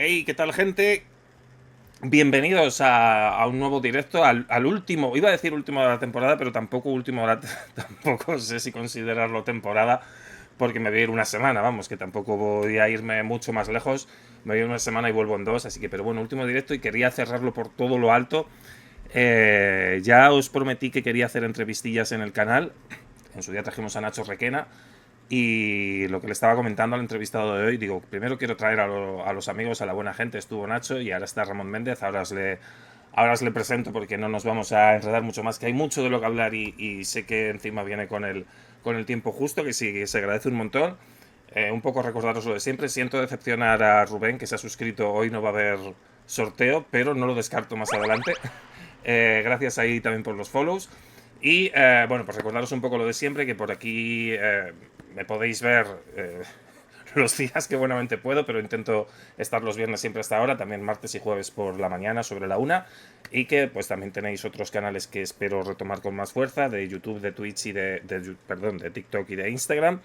Hey, ¿qué tal, gente? Bienvenidos a un nuevo directo, al último, iba a decir último de la temporada, pero tampoco último de la, tampoco sé si considerarlo temporada, porque me voy a ir una semana, vamos, que tampoco voy a irme mucho más lejos, me voy a ir una semana y vuelvo en dos, así que, pero bueno, último directo y quería cerrarlo por todo lo alto. Ya os prometí que quería hacer entrevistillas en el canal, en su día trajimos a Nacho Requena, y lo que le estaba comentando al entrevistado de hoy, digo, primero quiero traer a los amigos, a la buena gente, estuvo Nacho y ahora está Ramón Méndez, ahora os le presento porque no nos vamos a enredar mucho más, que hay mucho de lo que hablar y sé que encima viene con el tiempo justo, que sí, que se agradece un montón. Un poco recordaros lo de siempre, siento decepcionar a Rubén, que se ha suscrito, hoy no va a haber sorteo, pero no lo descarto más adelante. Gracias ahí también por los follows. Y bueno, pues recordaros un poco lo de siempre, que por aquí me podéis ver los días que buenamente puedo, pero intento estar los viernes siempre hasta ahora, también martes y jueves por la mañana sobre la una. Y que pues también tenéis otros canales que espero retomar con más fuerza, de YouTube, de Twitch y perdón, de TikTok y de Instagram.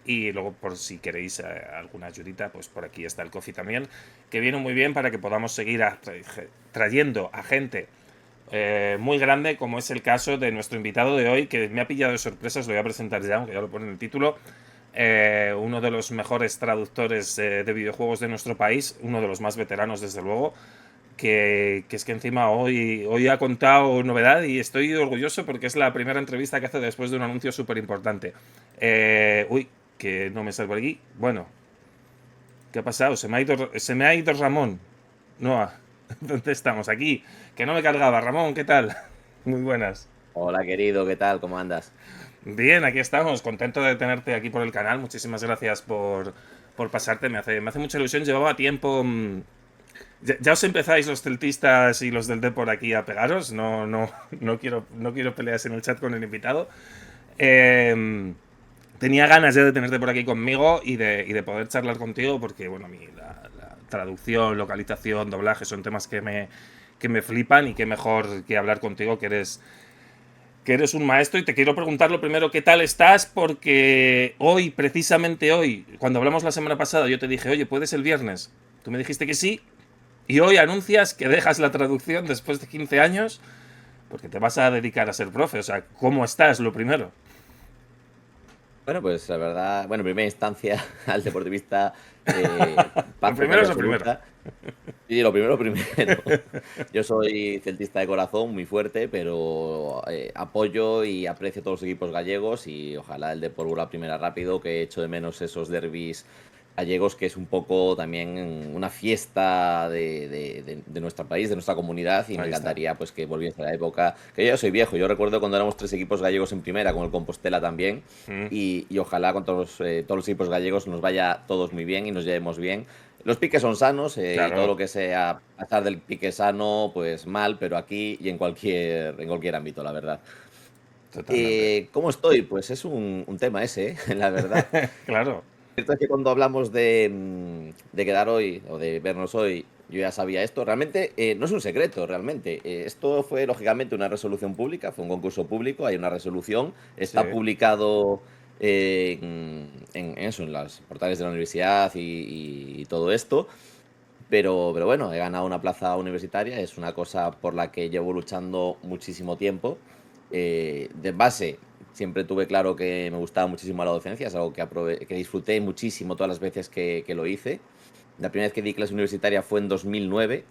Y luego, por si queréis alguna ayudita, pues por aquí está el Coffee también, que viene muy bien para que podamos seguir trayendo a gente muy grande, como es el caso de nuestro invitado de hoy, que me ha pillado de sorpresa, os lo voy a presentar ya, aunque ya lo pone en el título. Uno de los mejores traductores de videojuegos de nuestro país, uno de los más veteranos, desde luego, que es que encima hoy ha contado novedad y estoy orgulloso porque es la primera entrevista que hace después de un anuncio súper importante. Uy, que no me salgo aquí. Bueno, ¿qué ha pasado? Se me ha ido Ramón. No, ¿dónde estamos? Aquí, que no me cargaba. Ramón, ¿qué tal? Muy buenas. Hola querido, ¿qué tal? ¿Cómo andas? Bien, aquí estamos. Contento de tenerte aquí por el canal. Muchísimas gracias por pasarte. Me hace mucha ilusión. Llevaba tiempo. Ya os empezáis los celtistas y los del Depor aquí a pegaros. No quiero peleas en el chat con el invitado. Eh, Tenía ganas ya de tenerte por aquí conmigo y de poder charlar contigo porque, bueno, a mí la traducción, localización, doblaje son temas que me flipan y que mejor que hablar contigo, que eres un maestro. Y te quiero preguntar lo primero, ¿qué tal estás? Porque hoy, precisamente hoy, cuando hablamos la semana pasada, yo te dije, oye, ¿puedes el viernes? Tú me dijiste que sí. Y hoy anuncias que dejas la traducción después de 15 años porque te vas a dedicar a ser profe. O sea, ¿cómo estás? Lo primero. Bueno, pues la verdad, bueno, en primera instancia, al deportivista, paz Lo primero total y es lo primero. absoluta. Y lo primero. Yo soy celtista de corazón, muy fuerte, pero apoyo y aprecio todos los equipos gallegos y ojalá el Depor vuelva a primera rápido, que echo de menos esos derbis gallegos, que es un poco también una fiesta de nuestro país, de nuestra comunidad, y me Ahí está. encantaría pues que volviese a la época, que yo ya soy viejo, yo recuerdo cuando éramos tres equipos gallegos en primera, con el Compostela también, Mm, y ojalá con todos los equipos gallegos nos vaya todos muy bien y nos llevemos bien. Los piques son sanos y todo claro, lo que sea pasar del pique sano, pues mal, pero aquí y en cualquier ámbito, la verdad. totalmente. ¿Cómo estoy? Pues es un tema ese, la verdad. Claro. Cierto es que cuando hablamos de quedar hoy o de vernos hoy, yo ya sabía esto. Realmente no es un secreto, realmente. Esto fue lógicamente una resolución pública, fue un concurso público, hay una resolución, Sí. está publicado en eso, en los portales de la universidad y todo esto. Pero bueno, he ganado una plaza universitaria, es una cosa por la que llevo luchando muchísimo tiempo. De base, siempre tuve claro que me gustaba muchísimo la docencia, es algo que disfruté muchísimo todas las veces que lo hice. La primera vez que di clase universitaria fue en 2009,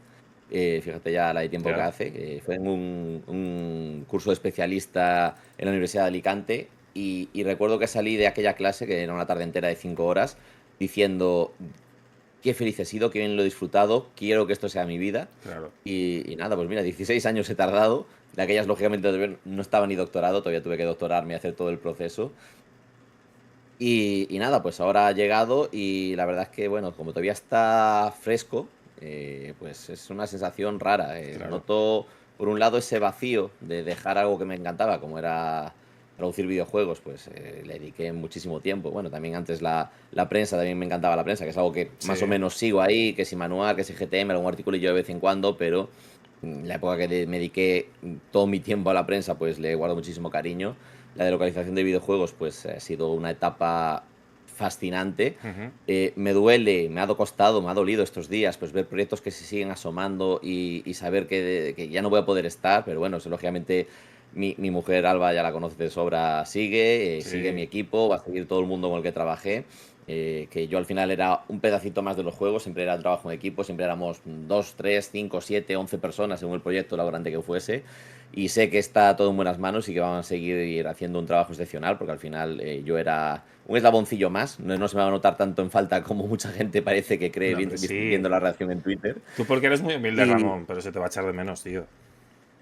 fíjate ya la de tiempo que Ya. hace, fue en un curso de especialista en la Universidad de Alicante y recuerdo que salí de aquella clase, que era una tarde entera de 5 horas, diciendo, qué feliz he sido, qué bien lo he disfrutado, quiero que esto sea mi vida. Claro. Y nada, pues mira, 16 años he tardado. De aquellas, lógicamente, no estaba ni doctorado, todavía tuve que doctorarme y hacer todo el proceso. Y nada, pues ahora ha llegado y la verdad es que, bueno, como todavía está fresco, pues es una sensación rara. Claro. Noto, por un lado, ese vacío de dejar algo que me encantaba, como era traducir videojuegos, pues le dediqué muchísimo tiempo. Bueno, también antes la prensa, también me encantaba la prensa, que es algo que Sí. más o menos sigo ahí, que si manual, que si GTM, algún artículo yo de vez en cuando, pero la época que me dediqué todo mi tiempo a la prensa, pues le guardo muchísimo cariño. La de localización de videojuegos, pues ha sido una etapa fascinante. Ujú. Me duele, me ha costado, me ha dolido estos días, pues ver proyectos que se siguen asomando y saber que ya no voy a poder estar, pero bueno, eso, lógicamente mi mujer Alba ya la conoce de sobra, sigue mi Sí, equipo, va a seguir todo el mundo con el que trabajé. Que yo al final era un pedacito más de los juegos, siempre era el trabajo en equipo, siempre éramos 2, 3, 5, 7, 11 personas según el proyecto, lo grande que fuese. Y sé que está todo en buenas manos y que van a seguir haciendo un trabajo excepcional, porque al final yo era un eslaboncillo más, no se me va a notar tanto en falta como mucha gente parece que cree no, hombre, sí. viendo la reacción en Twitter. Tú porque eres muy humilde, Y Ramón, pero se te va a echar de menos, tío.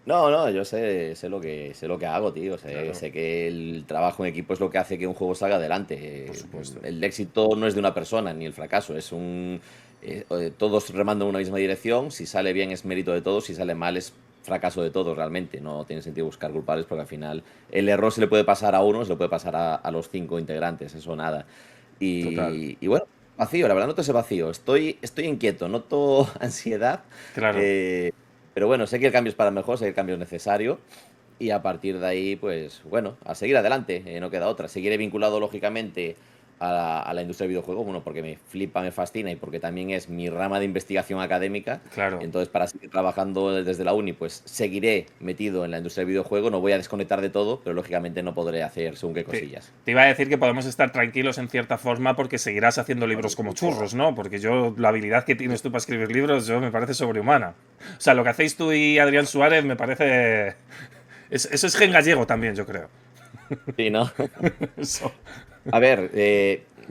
no, yo sé lo que hago, tío. Claro, Sé que el trabajo en equipo es lo que hace que un juego salga adelante. por supuesto. El éxito no es de una persona, ni el fracaso. Todos remando en una misma dirección. Si sale bien es mérito de todos, si sale mal es fracaso de todos realmente. No tiene sentido buscar culpables porque al final el error se le puede pasar a uno, se le puede pasar a los 5 integrantes, eso nada. Total. Y bueno, vacío, la verdad noto ese vacío. Estoy inquieto, noto ansiedad. Claro. eh, pero bueno, sé que el cambio es para mejor, sé que el cambio es necesario. Y a partir de ahí, pues bueno, a seguir adelante, no queda otra. Seguiré vinculado, lógicamente, a la industria del videojuego, bueno, porque me flipa, me fascina y porque también es mi rama de investigación académica. Claro. Entonces, para seguir trabajando desde la uni, pues seguiré metido en la industria del videojuego. No voy a desconectar de todo, pero lógicamente no podré hacer según qué Te, cosillas. te iba a decir que podemos estar tranquilos en cierta forma porque seguirás haciendo Por libros como supuesto. churros, ¿no? Porque yo, la habilidad que tienes tú para escribir libros, yo me parece sobrehumana. O sea, lo que hacéis tú y Adrián Suárez me parece... eso es gen gallego también, yo creo. Sí, ¿no? Eso. A ver,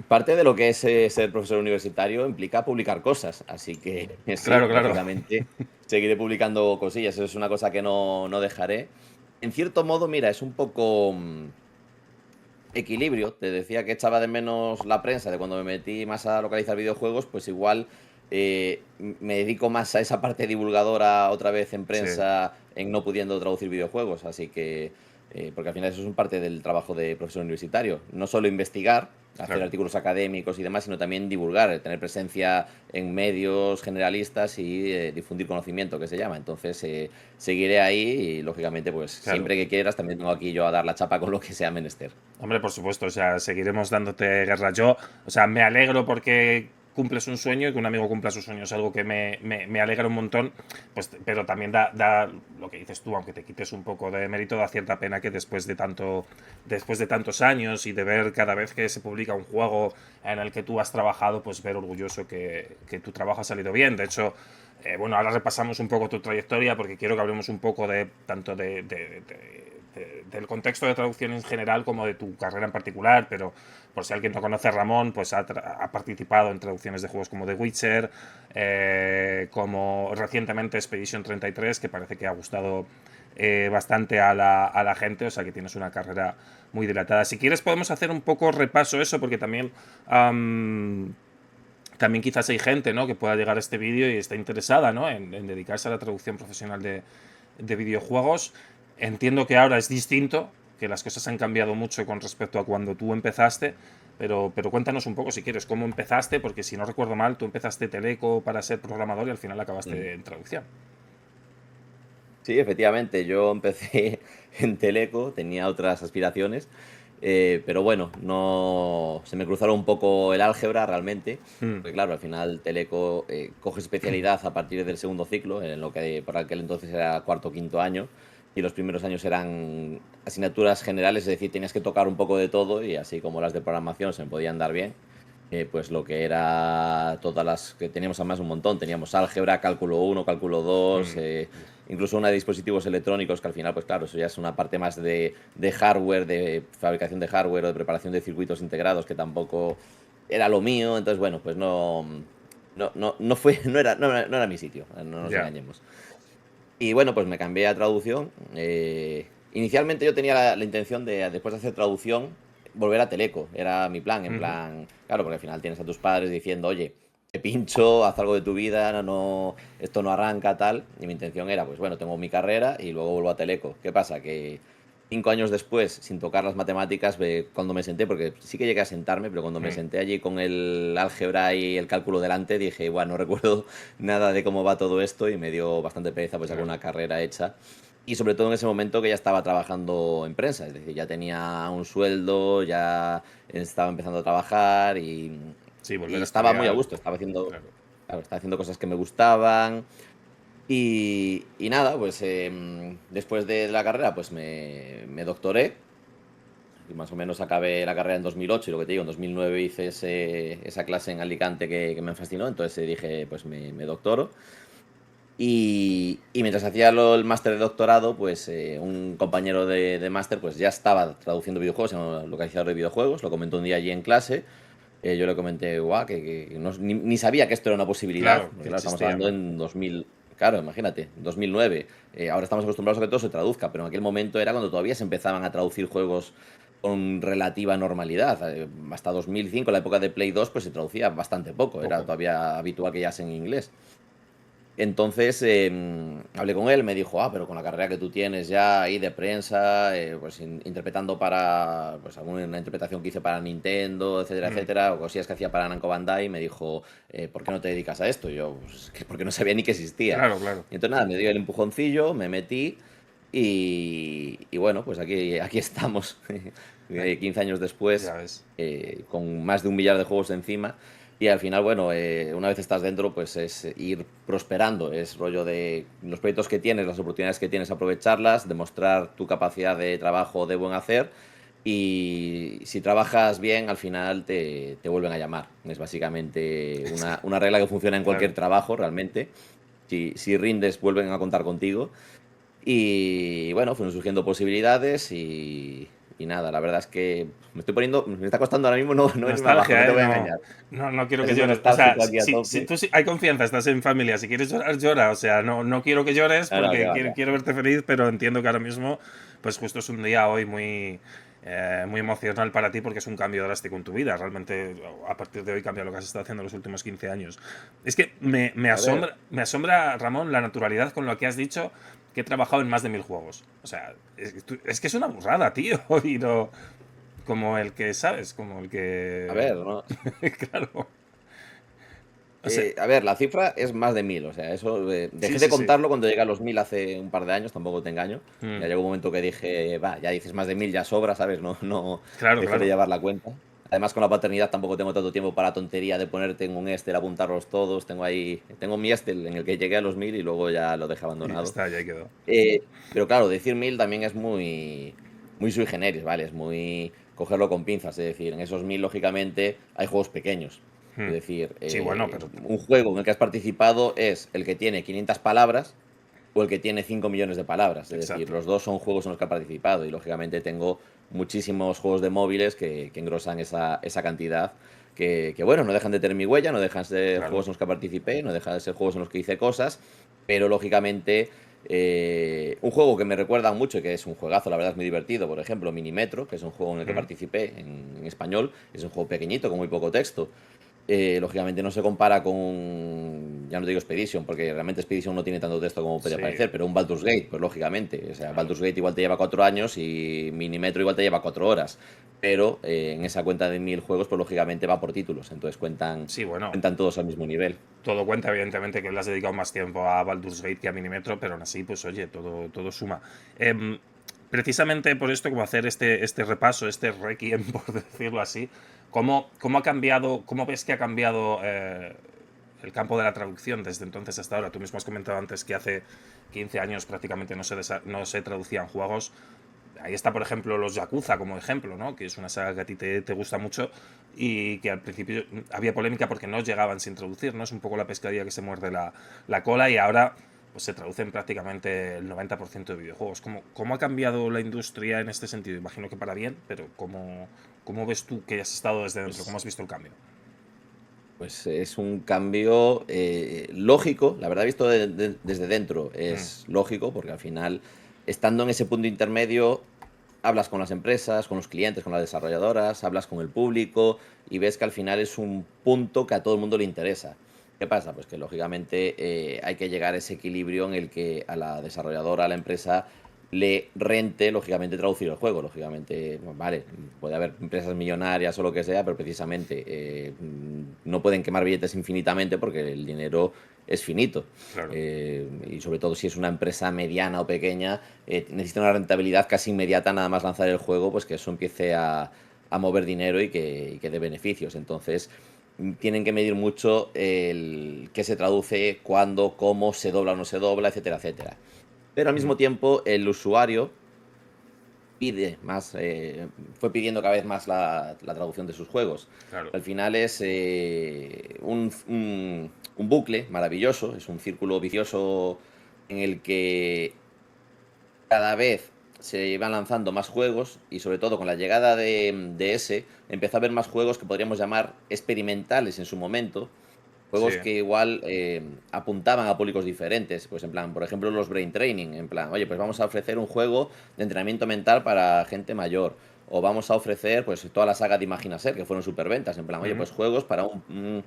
parte de lo que es ser profesor universitario implica publicar cosas, así que Claro, sí, claro. lógicamente seguiré publicando cosillas, eso es una cosa que no dejaré. En cierto modo, mira, es un poco equilibrio, te decía que echaba de menos la prensa de cuando me metí más a localizar videojuegos, pues igual me dedico más a esa parte divulgadora otra vez en Sí, prensa, en no pudiendo traducir videojuegos, así que, porque al final eso es un parte del trabajo de profesor universitario, no solo investigar, hacer claro. artículos académicos y demás, sino también divulgar, tener presencia en medios generalistas y difundir conocimiento, que se llama. Entonces, seguiré ahí y, lógicamente, pues Claro. siempre que quieras, también tengo aquí yo a dar la chapa con lo que sea menester. Hombre, por supuesto, o sea, seguiremos dándote guerra. Yo, o sea, me alegro porque cumples un sueño y que un amigo cumpla su sueño es algo que me alegra un montón, pues, pero también da lo que dices tú, aunque te quites un poco de mérito, da cierta pena que después de tantos años y de ver cada vez que se publica un juego en el que tú has trabajado, pues ver orgulloso que tu trabajo ha salido bien. De hecho, bueno, ahora repasamos un poco tu trayectoria porque quiero que hablemos un poco de tanto del contexto de traducción en general como de tu carrera en particular, pero por si alguien no conoce a Ramón, pues ha participado en traducciones de juegos como The Witcher, como recientemente Expedition 33, que parece que ha gustado bastante a la gente, o sea que tienes una carrera muy dilatada. Si quieres podemos hacer un poco repaso eso, porque también quizás hay gente, ¿no?, que pueda llegar a este vídeo y está interesada, ¿no?, en dedicarse a la traducción profesional de videojuegos. Entiendo que ahora es distinto, que las cosas han cambiado mucho con respecto a cuando tú empezaste, pero cuéntanos un poco, si quieres, cómo empezaste, porque si no recuerdo mal, tú empezaste Teleco para ser programador y al final Mm. acabaste en traducción. Sí, efectivamente, yo empecé en Teleco, tenía otras aspiraciones, pero bueno, no se me cruzaron un poco el álgebra realmente, Mm, porque claro, al final Teleco coge especialidad a partir del segundo ciclo, en lo que por aquel entonces era cuarto o quinto año, y los primeros años eran asignaturas generales, es decir, tenías que tocar un poco de todo y así como las de programación se me podían dar bien. Pues lo que era todas las que teníamos además un montón, teníamos álgebra, cálculo uno, cálculo dos, mm, incluso una de dispositivos electrónicos que al final, pues claro, eso ya es una parte más de hardware, de fabricación de hardware o de preparación de circuitos integrados que tampoco era lo mío, entonces bueno, pues no fue, no era mi sitio, no nos ya. engañemos. Y bueno, pues me cambié a traducción. Inicialmente yo tenía la intención de, después de hacer traducción, volver a Teleco. Era mi plan, en Ujú. plan, claro, porque al final tienes a tus padres diciendo, oye, te pincho, haz algo de tu vida, esto no arranca, tal. Y mi intención era, pues bueno, tengo mi carrera y luego vuelvo a Teleco. ¿Qué pasa? Que 5 años después, sin tocar las matemáticas, cuando me senté, porque sí que llegué a sentarme, pero cuando me Mm, senté allí con el álgebra y el cálculo delante, dije, bueno, no recuerdo nada de cómo va todo esto y me dio bastante pereza pues sacar claro. una carrera hecha. y sobre todo en ese momento que ya estaba trabajando en prensa, es decir, ya tenía un sueldo, ya estaba empezando a trabajar Sí, volver y a estaba muy a estudiar, gusto, estaba haciendo, claro. claro, estaba haciendo cosas que me gustaban y nada, pues después de la carrera pues me doctoré y más o menos acabé la carrera en 2008 y lo que te digo, en 2009 hice esa clase en Alicante que me fascinó, entonces dije pues me doctoro. Y mientras hacía el máster de doctorado, pues un compañero de máster pues ya estaba traduciendo videojuegos, era un localizador de videojuegos, lo comentó un día allí en clase. Yo le comenté, guau, que ni sabía que esto era una posibilidad, Claro, porque que claro, estamos existía, hablando ¿no? en 2000, claro, imagínate, 2009. Ahora estamos acostumbrados a que todo se traduzca, pero en aquel momento era cuando todavía se empezaban a traducir juegos con relativa normalidad. Hasta 2005, la época de Play 2, pues se traducía bastante poco, era Poco. todavía habitual que ya sea en inglés. Entonces hablé con él, me dijo, pero con la carrera que tú tienes ya ahí de prensa, pues interpretando para, pues alguna interpretación que hice para Nintendo, etcétera, Mm, etcétera, o cosillas que hacía para Namco Bandai, me dijo, ¿por qué no te dedicas a esto? Y yo, pues, que porque no sabía ni que existía. claro, claro. Y entonces nada, me dio el empujoncillo, me metí y bueno, pues aquí estamos, Eh, 15 años después, ya ves. con más de 1 millar de juegos encima. Y al final, bueno, una vez estás dentro, pues es ir prosperando. Es rollo de los proyectos que tienes, las oportunidades que tienes, aprovecharlas, demostrar tu capacidad de trabajo de buen hacer. Y si trabajas bien, al final te vuelven a llamar. Es básicamente una regla que funciona en Claro. cualquier trabajo, realmente. Si rindes, vuelven a contar contigo. Y bueno, fueron surgiendo posibilidades y nada, la verdad es que me está costando ahora mismo no irme abajo, no Nostalgia, te ¿eh? voy a No, engañar. no quiero Está que siendo llores. O sea, nostálgico aquí a si tope. tú hay confianza, estás en familia, si quieres llorar, llora. O sea, no quiero que llores No, no, que porque va, que va. quiero verte feliz, pero entiendo que ahora mismo, pues justo es un día hoy muy emocional para ti porque es un cambio drástico en tu vida. Realmente, a partir de hoy cambia lo que has estado haciendo los últimos 15 años. Es que A ver, me asombra, Ramón, la naturalidad con lo que has dicho que he trabajado en más de 1000 juegos. O sea, es que es una burrada, tío. Y no, como el que, ¿sabes? Como el a que... ver, ¿no? claro. O sea, A ver, la cifra es más de 1.000, o sea, eso sí, dejé de sí, sí. contarlo cuando llegué a los 1.000 hace un par de años, tampoco te engaño. Mm, Ya llegó un momento que dije, va, ya dices más de 1.000, ya sobra, ¿sabes? No, claro, dejé de claro. llevar la cuenta. Además, con la paternidad tampoco tengo tanto tiempo para la tontería de ponerte en un Excel, apuntarlos todos. Tengo mi Excel en el que llegué a los 1.000 y luego ya lo dejé Y ya abandonado. está, ya quedó. Pero claro, decir 1.000 también es muy sui generis, ¿vale? Es muy cogerlo con pinzas. Es decir, en esos 1.000, lógicamente, hay juegos pequeños. Es Mm. decir, Sí, bueno, pero... un juego en el que has participado es el que tiene 500 palabras o el que tiene 5 millones de palabras. Es decir, Exacto. los dos son juegos en los que he participado y, lógicamente, tengo muchísimos juegos de móviles que engrosan esa cantidad. Bueno, no dejan de tener mi huella, no dejan de ser Claro. juegos en los que participé, no dejan de ser juegos en los que hice cosas, pero lógicamente un juego que me recuerda mucho y que es un juegazo, la verdad es muy divertido, por ejemplo, Minimetro, que es un juego en el que Mm. participé en español, es un juego pequeñito con muy poco texto. Lógicamente no se compara con, ya no digo Expedition, porque realmente Expedition no tiene tanto texto como puede Sí, parecer, pero un Baldur's Gate, pues lógicamente, o sea, claro. Baldur's Gate igual te lleva 4 años y Minimetro igual te lleva 4 horas, pero en esa cuenta de 1.000 juegos, pues lógicamente va por títulos, entonces Sí, bueno. cuentan todos al mismo nivel. Todo cuenta, evidentemente, que le has dedicado más tiempo a Baldur's Gate que a Minimetro, pero aún así, pues oye, todo suma. Em, Precisamente por esto, como hacer este repaso, este requiem, por decirlo así, ¿cómo ha cambiado, cómo ves que ha cambiado el campo de la traducción desde entonces hasta ahora? Tú mismo has comentado antes que hace 15 años prácticamente no se traducían juegos. Ahí está, por ejemplo, los Yakuza como ejemplo, ¿no? Que es una saga que a ti te gusta mucho y que al principio había polémica porque no llegaban sin traducir, ¿no? Es un poco la pescadilla que se muerde la cola y ahora pues se traducen prácticamente el 90% de videojuegos. ¿Cómo ha cambiado la industria en este sentido? Imagino que para bien, pero ¿cómo ves tú que has estado desde dentro? ¿Cómo Pues has visto el cambio? Pues es un cambio lógico, la verdad visto desde dentro Mm, es lógico porque al final, estando en ese punto intermedio, hablas con las empresas, con los clientes, con las desarrolladoras, hablas con el público y ves que al final es un punto que a todo el mundo le interesa. ¿Qué pasa? Pues que lógicamente hay que llegar a ese equilibrio en el que a la desarrolladora, a la empresa, le rente, lógicamente, traducir el juego. Lógicamente, vale, puede haber empresas millonarias o lo que sea, pero precisamente no pueden quemar billetes infinitamente porque el dinero es finito. Claro. Y sobre todo si es una empresa mediana o pequeña, necesita una rentabilidad casi inmediata nada más lanzar el juego, pues que eso empiece a mover dinero y que dé beneficios. Entonces, tienen que medir mucho el qué se traduce, cuándo, cómo, se dobla o no se dobla, etcétera, etcétera. Pero al mismo tiempo, el usuario pide más, fue pidiendo cada vez más la traducción de sus juegos. Claro. Al final es un bucle maravilloso, es un círculo vicioso en el que cada vez se van lanzando más juegos y sobre todo con la llegada de ese empezó a haber más juegos que podríamos llamar experimentales en su momento. Sí. Juegos que igual apuntaban a públicos diferentes, pues en plan, por ejemplo, los Brain Training, en plan, oye, pues vamos a ofrecer un juego de entrenamiento mental para gente mayor, o vamos a ofrecer pues toda la saga de Imaginaser, que fueron superventas, en plan, oye, Ujú. pues juegos para un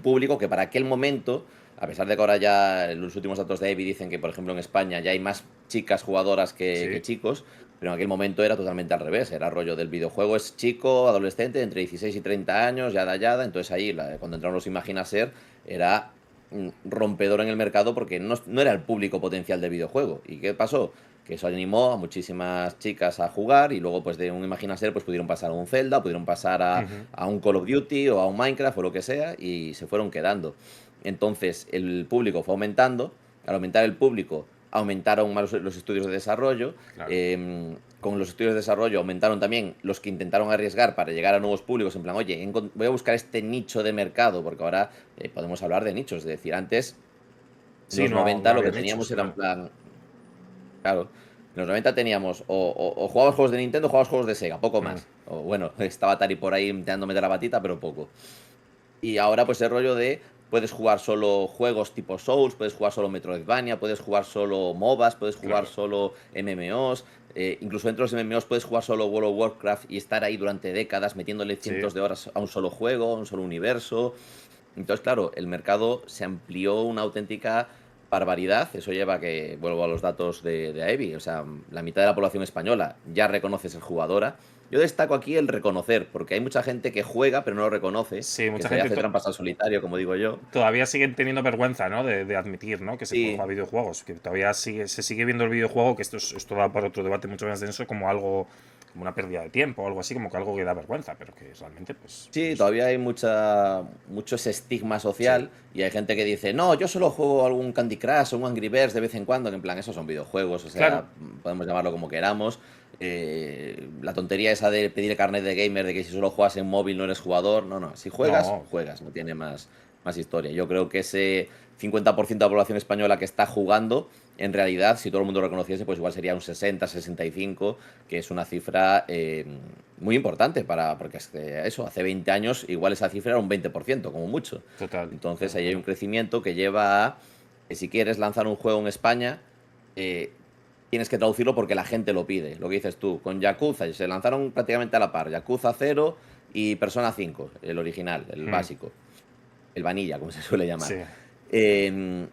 público que para aquel momento, a pesar de que ahora ya los últimos datos de EVI dicen que, por ejemplo, en España ya hay más chicas jugadoras que Sí. chicos, pero en aquel momento era totalmente al revés, era rollo del videojuego es chico, adolescente, entre 16 y 30 años, yada, entonces ahí, cuando entraron los Imaginaser, era rompedor en el mercado porque no era el público potencial del videojuego. ¿Y qué pasó? Que eso animó a muchísimas chicas a jugar y luego pues de un Imaginaser pues pudieron pasar a un Zelda, pudieron pasar Ujú. a un Call of Duty o a un Minecraft o lo que sea y se fueron quedando. Entonces el público fue aumentando, al aumentar el público aumentaron más los estudios de desarrollo, Claro. con los estudios de desarrollo aumentaron también los que intentaron arriesgar para llegar a nuevos públicos, en plan, oye, voy a buscar este nicho de mercado, porque ahora podemos hablar de nichos, es decir, antes, en Sí, los no, 90 no lo había que nichos, teníamos era en claro. plan, claro, en los 90 teníamos o jugabas juegos de Nintendo o jugabas juegos de Sega, poco Mm. más. O bueno, estaba Atari por ahí intentando meter la batita, pero poco. Y ahora pues el rollo de puedes jugar solo juegos tipo Souls, puedes jugar solo Metroidvania, puedes jugar solo MOBAs, puedes jugar Claro. solo MMOs, incluso dentro de los MMOs puedes jugar solo World of Warcraft y estar ahí durante décadas metiéndole Sí. cientos de horas a un solo juego, a un solo universo. Entonces, claro, el mercado se amplió una auténtica barbaridad. Eso lleva a que, vuelvo a los datos de AEBI, o sea, la mitad de la población española ya reconoce ser jugadora. Yo destaco aquí el reconocer, porque hay mucha gente que juega pero no lo reconoce, Sí, que mucha se gente hace trampas al solitario, como digo yo. todavía siguen teniendo vergüenza, ¿no? De admitir, ¿no? Que se puede Sí, jugar videojuegos. Que todavía se sigue viendo el videojuego, que esto da para otro debate mucho más denso, como algo, como una pérdida de tiempo, o algo así, como que algo que da vergüenza, pero que realmente, sí, eso. todavía hay mucho ese estigma Sí. social y hay gente que dice, no, yo solo juego algún Candy Crush o un Angry Birds de vez en cuando, que en plan, esos son videojuegos, o Claro. sea, podemos llamarlo como queramos. La tontería esa de pedir el carnet de gamer, de que si solo juegas en móvil no eres jugador, no, no, si juegas, No. juegas, no tiene más historia. Yo creo que ese 50% de la población española que está jugando, en realidad, si todo el mundo lo reconociese, pues igual sería un 60, 65, que es una cifra muy importante porque es que eso, hace 20 años igual esa cifra era un 20% como mucho. Total. Entonces ahí hay un Totalmente. crecimiento que lleva a que si quieres lanzar un juego en España, eh, tienes que traducirlo porque la gente lo pide. Lo que dices tú, con Yakuza, se lanzaron prácticamente a la par, Yakuza 0 y Persona 5, el original, el Mm. básico, el vanilla, como se suele llamar. Sí. Em,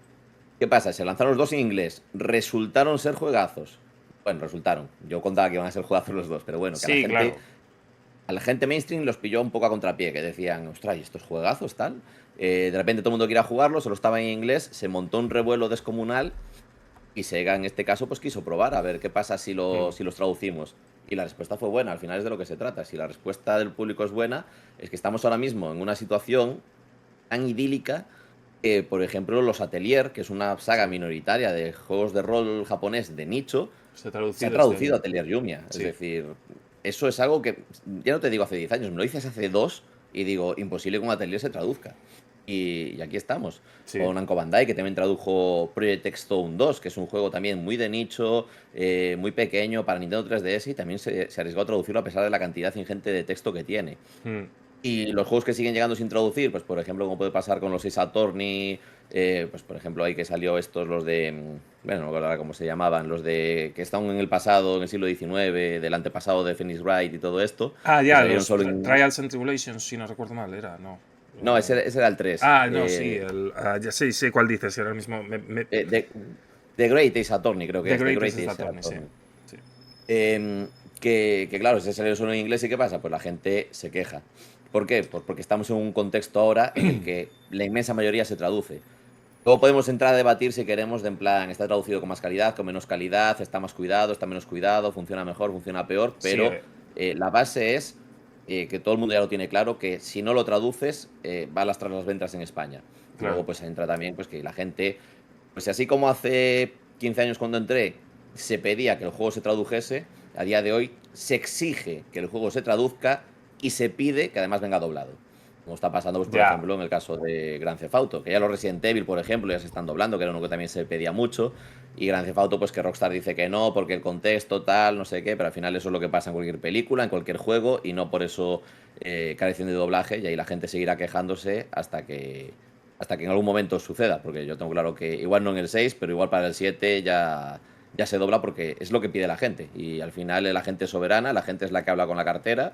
¿Qué pasa? Se lanzaron los dos en inglés, resultaron ser juegazos. Bueno, resultaron. Yo contaba que iban a ser juegazos los dos, pero bueno, que Sí, claro. a la gente mainstream los pilló un poco a contrapié, que decían, ostras, ¿y estos juegazos tal? De repente todo el mundo quería jugarlo, solo estaba en inglés, se montó un revuelo descomunal y Sega en este caso pues quiso probar a ver qué pasa Mm. si los traducimos. Y la respuesta fue buena, al final es de lo que se trata. Si la respuesta del público es buena, es que estamos ahora mismo en una situación tan idílica que, por ejemplo, los Atelier, que es una saga Sí. minoritaria de juegos de rol japonés de nicho, Se ha se ha traducido este traducido a año. Atelier Yumia. Es Sí. decir, eso es algo que, ya no te digo hace 10 años, me lo dices hace 2 y digo, imposible que un Atelier se traduzca. Y aquí estamos. Sí. O Namco Bandai, que también tradujo Project X-Stone 2, que es un juego también muy de nicho, muy pequeño para Nintendo 3DS y también se arriesgó a traducirlo a pesar de la cantidad ingente de texto que tiene. Mm. Y los juegos que siguen llegando sin traducir, pues por ejemplo, como puede pasar con los Ace Attorney, pues por ejemplo, ahí que salió estos, los de, bueno, no me acuerdo ahora cómo se llamaban, los de que están en el pasado, en el siglo XIX, del antepasado de Phoenix Wright y todo esto, Ah, que ya, salieron los solo en... Trials and Tribulations, si no recuerdo mal, era, no. No, ese era el 3. No, sí, ya sé cuál dices, ahora mismo. The Great Ace Attorney, creo que The es, The Great Great Ace Ace Attorney, sí. Attorney. Em, que claro, si sale solo en inglés, ¿y qué pasa? Pues la gente se queja. ¿Por qué? Pues porque estamos en un contexto ahora en el que la inmensa mayoría se traduce. Luego podemos entrar a debatir si queremos, de en plan, está traducido con más calidad, con menos calidad, está más cuidado, está menos cuidado, funciona mejor, funciona peor, Sí, pero la base es que todo el mundo ya lo tiene claro, que si no lo traduces, va a lastrar las ventas en España. Y claro. luego pues entra también pues que la gente, pues así como hace 15 años cuando entré, se pedía que el juego se tradujese, a día de hoy se exige que el juego se traduzca y se pide que además venga doblado. Como está pasando, pues, por Ya. ejemplo, en el caso de Grand Theft Auto, que ya los Resident Evil, por ejemplo, ya se están doblando, que era uno que también se pedía mucho. Y Grand Theft Auto, pues que Rockstar dice que no, porque el contexto, tal, no sé qué, pero al final eso es lo que pasa en cualquier película, en cualquier juego, y no por eso carecen de doblaje, y ahí la gente seguirá quejándose hasta que en algún momento suceda, porque yo tengo claro que igual no en el 6 pero igual para el 7 ya se dobla porque es lo que pide la gente. Y al final la gente es soberana, la gente es la que habla con la cartera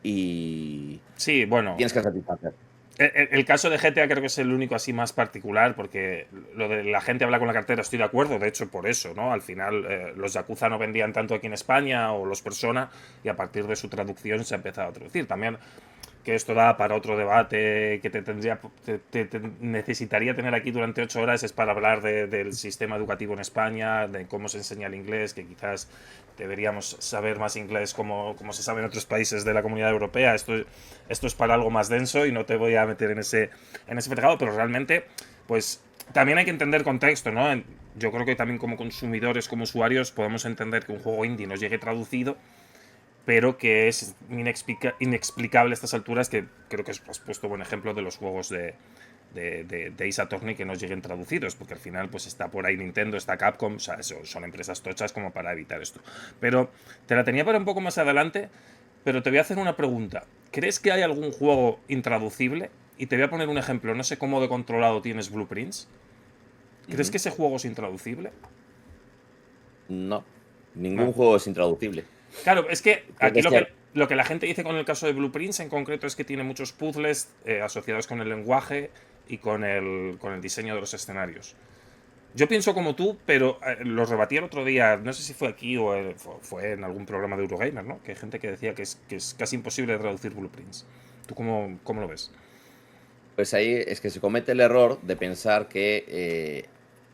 y Sí, bueno, tienes que satisfacer. el caso de GTA creo que es el único así más particular, porque lo de la gente habla con la cartera estoy de acuerdo, de hecho por eso, ¿no? Al final los Yakuza no vendían tanto aquí en España o los Persona y a partir de su traducción se ha empezado a traducir. También que esto da para otro debate que te necesitaría tener aquí durante 8 horas, es para hablar del sistema educativo en España, de cómo se enseña el inglés, que quizás deberíamos saber más inglés como se sabe en otros países de la Comunidad Europea. Esto es para algo más denso y no te voy a meter en ese fregado, pero realmente, pues también hay que entender contexto, ¿no? Yo creo que también como consumidores, como usuarios, podemos entender que un juego indie nos llegue traducido, pero que es inexplicable a estas alturas, que creo que has puesto buen ejemplo de los juegos de Ace Attorney que no lleguen traducidos, porque al final pues está por ahí Nintendo, está Capcom, o sea, son empresas tochas como para evitar esto. Pero te la tenía para un poco más adelante, pero te voy a hacer una pregunta. ¿Crees que hay algún juego intraducible? Y te voy a poner un ejemplo, no sé cómo de controlado tienes Blueprints. ¿Crees Ujú. que ese juego es intraducible? No, No. ningún juego es intraducible. Claro, es que aquí Porque es lo que, que, lo que la gente dice con el caso de Blueprints en concreto es que tiene muchos puzzles asociados con el lenguaje y con el diseño de los escenarios. Yo pienso como tú, pero lo rebatí el otro día, no sé si fue aquí o fue en algún programa de Eurogamer, ¿no? Que hay gente que decía que es casi imposible traducir Blueprints. ¿Tú cómo lo ves? pues ahí es que se comete el error de pensar que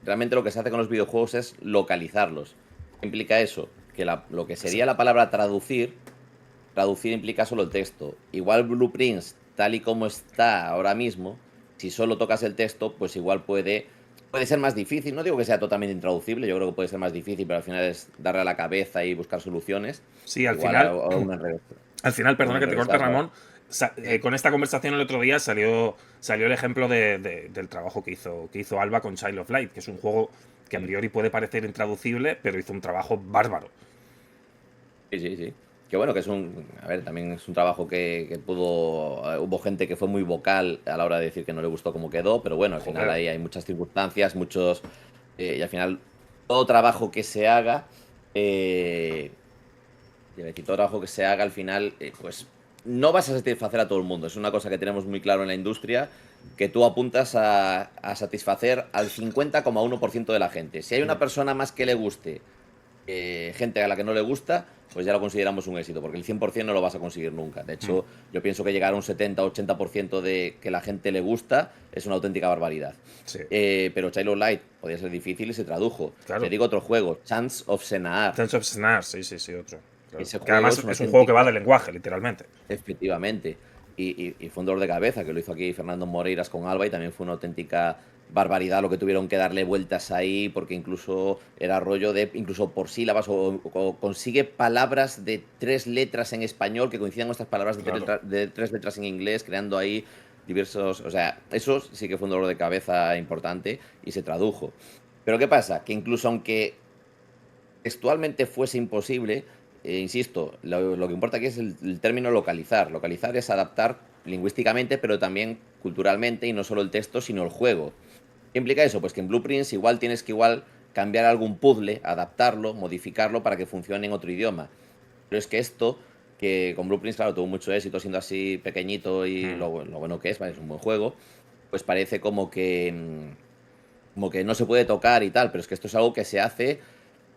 realmente lo que se hace con los videojuegos es localizarlos. ¿Qué implica eso? Que lo que sería la palabra traducir implica solo el texto. Igual Blueprints, tal y como está ahora mismo, si solo tocas el texto, pues igual puede ser más difícil. No digo que sea totalmente intraducible, yo creo que puede ser más difícil, pero al final es darle a la cabeza y buscar soluciones. Sí, al Igual final, un enredo. perdona Un que te enredo corte, está, claro. Ramón. Con esta conversación el otro día salió el ejemplo del trabajo que hizo Alba con Child of Light, que es un juego que a Mm. priori puede parecer intraducible, pero hizo un trabajo bárbaro. Sí, sí, sí. Que bueno, que es a ver, también es un trabajo que hubo gente que fue muy vocal a la hora de decir que no le gustó cómo quedó, pero bueno, al final Joder. ahí hay muchas circunstancias, y al final todo trabajo que se haga, eh, iba a decir, todo trabajo que se haga al final, pues no vas a satisfacer a todo el mundo. Es una cosa que tenemos muy claro en la industria, que tú apuntas a satisfacer al 50,1% de la gente. Si hay una persona más que le guste gente a la que no le gusta, pues ya lo consideramos un éxito, porque el 100% no lo vas a conseguir nunca. De Mm, hecho, yo pienso que llegar a un 70-80% de que la gente le gusta es una auténtica barbaridad. sí, Pero Child of Light podía ser difícil y se tradujo. Te claro. digo otro juego, Chance of Senaar. Sense of Snare, sí, sí, sí, otro. Claro. Ese Que juego además es una es un juego que va de auténtica, lenguaje, literalmente. efectivamente, y fue un dolor de cabeza, que lo hizo aquí Fernando Moreiras con Alba y también fue una auténtica barbaridad lo que tuvieron que darle vueltas ahí, porque incluso era rollo de, incluso por sílabas, o consigue palabras de 3 letras en español que coincidan con estas palabras de Claro. 3 letras en inglés, creando ahí diversos, o sea, eso sí que fue un dolor de cabeza importante y se tradujo. Pero ¿qué pasa? Que incluso aunque textualmente fuese imposible, insisto, lo que importa aquí es el término localizar. Localizar es adaptar lingüísticamente, pero también culturalmente, y no solo el texto, sino el juego. ¿Qué implica eso? Pues que en Blueprints igual tienes que cambiar algún puzzle, adaptarlo, modificarlo para que funcione en otro idioma. Pero es que esto, que con Blueprints, claro, tuvo mucho éxito siendo así pequeñito y Mm, lo bueno que es, ¿vale? Es un buen juego, pues parece como que no se puede tocar y tal, pero es que esto es algo que se hace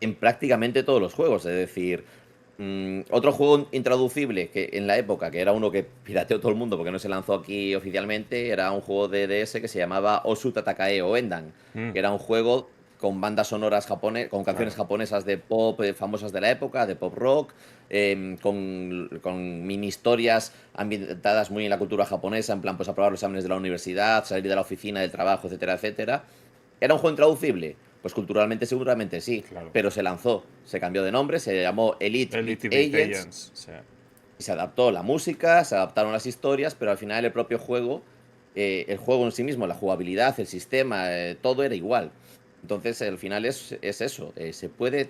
en prácticamente todos los juegos. Es decir, otro juego intraducible que en la época, que era uno que pirateó todo el mundo porque no se lanzó aquí oficialmente, era un juego de DS que se llamaba Osu Tatakae o Endan, Mm, que era un juego con bandas sonoras japonesas, con canciones claro. japonesas de pop famosas de la época, de pop rock, con mini historias ambientadas muy en la cultura japonesa, en plan, pues aprobar los exámenes de la universidad, salir de la oficina, del trabajo, etcétera, etcétera. ¿Era un juego intraducible? Pues culturalmente seguramente sí, Claro. pero se lanzó, se cambió de nombre, se llamó Elite Beat Elite Beat Agents Agents. Sí. y se adaptó la música, se adaptaron las historias, pero al final el propio juego, el juego en sí mismo, la jugabilidad, el sistema, todo era igual. Entonces al final es eso, se puede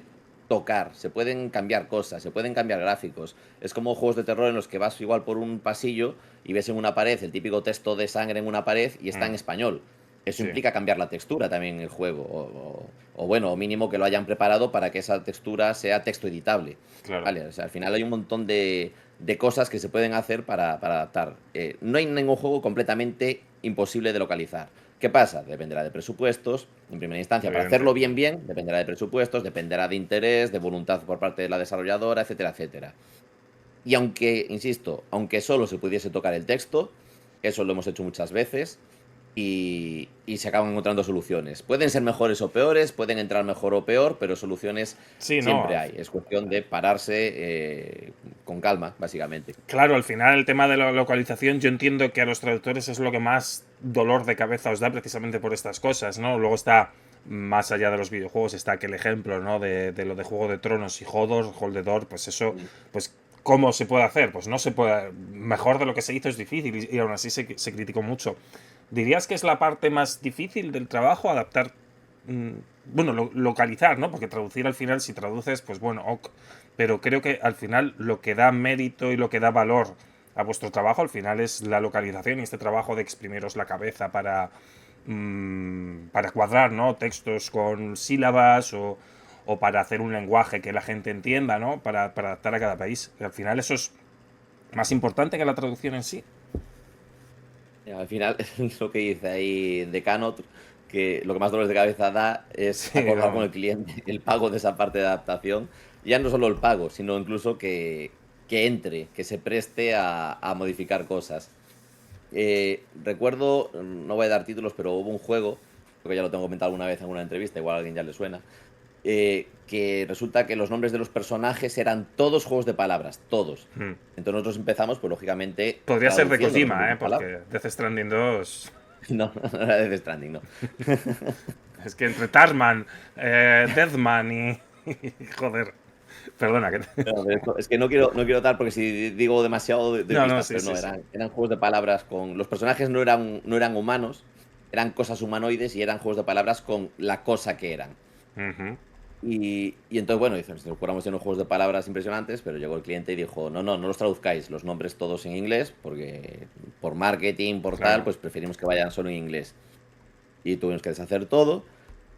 tocar, se pueden cambiar cosas, se pueden cambiar gráficos. Es como juegos de terror en los que vas igual por un pasillo y ves en una pared el típico texto de sangre en una pared y está en Mm, español. Eso sí, implica cambiar la textura también en el juego, o bueno, o mínimo que lo hayan preparado para que esa textura sea texto editable. claro. Vale, o sea, al final hay un montón de cosas que se pueden hacer para adaptar. No hay ningún juego completamente imposible de localizar. ¿Qué pasa? Dependerá de presupuestos, en primera instancia, para hacerlo Evidentemente. bien, bien, dependerá de presupuestos, dependerá de interés, de voluntad por parte de la desarrolladora, etcétera, etcétera. Y aunque, insisto, aunque solo se pudiese tocar el texto, eso lo hemos hecho muchas veces, y se acaban encontrando soluciones. Pueden ser mejores o peores, pueden entrar mejor o peor, pero soluciones Sí, no. siempre hay. Es cuestión de pararse con calma, básicamente. Claro, al final el tema de la localización, yo entiendo que a los traductores es lo que más dolor de cabeza os da precisamente por estas cosas, ¿no? Luego está, más allá de los videojuegos, está aquel ejemplo, ¿no? De lo de Juego de Tronos y Hodor, Hold the Door, pues eso, Mm. pues ¿cómo se puede hacer? Pues no se puede, mejor de lo que se hizo es difícil y aún así se criticó mucho. ¿Dirías que es la parte más difícil del trabajo, adaptar, mm, bueno, localizar, ¿no? Porque traducir al final, si traduces, pues bueno, ok, pero creo que al final lo que da mérito y lo que da valor a vuestro trabajo al final es la localización y este trabajo de exprimiros la cabeza para cuadrar, ¿no? Textos con sílabas o para hacer un lenguaje que la gente entienda, ¿no? Para adaptar a cada país. Y al final eso es más importante que la traducción en sí. Al final, es lo que dice ahí Decanot, que lo que más dolores de cabeza da es Sí, acordar con vamos. el cliente el pago de esa parte de adaptación. Ya no solo el pago, sino incluso que entre, que se preste a modificar cosas. Recuerdo, no voy a dar títulos, pero hubo un juego, creo que ya lo tengo comentado alguna vez en una entrevista, igual a alguien ya le suena, que resulta que los nombres de los personajes eran todos juegos de palabras, todos. Hmm. Entonces nosotros empezamos, pues lógicamente, Podría ser de traduciendo los nombres Kojima, de ¿eh? palabras. Porque Death Stranding 2... No, no era de Death Stranding, no. Es que entre Tarman, Deathman y... Joder. Perdona, que... No, pero es que no quiero dar porque si digo demasiado de No, no, pistas, sí, pero sí, no, sí. eran juegos de palabras con. Los personajes no eran humanos, eran cosas humanoides y eran juegos de palabras con la cosa que eran. Ujú. Y entonces, bueno, dicen, nos curamos en unos juegos de palabras impresionantes, pero llegó el cliente y dijo, no, no, no los traduzcáis, los nombres todos en inglés, porque por marketing, por tal, Claro. pues preferimos que vayan solo en inglés. Y tuvimos que deshacer todo.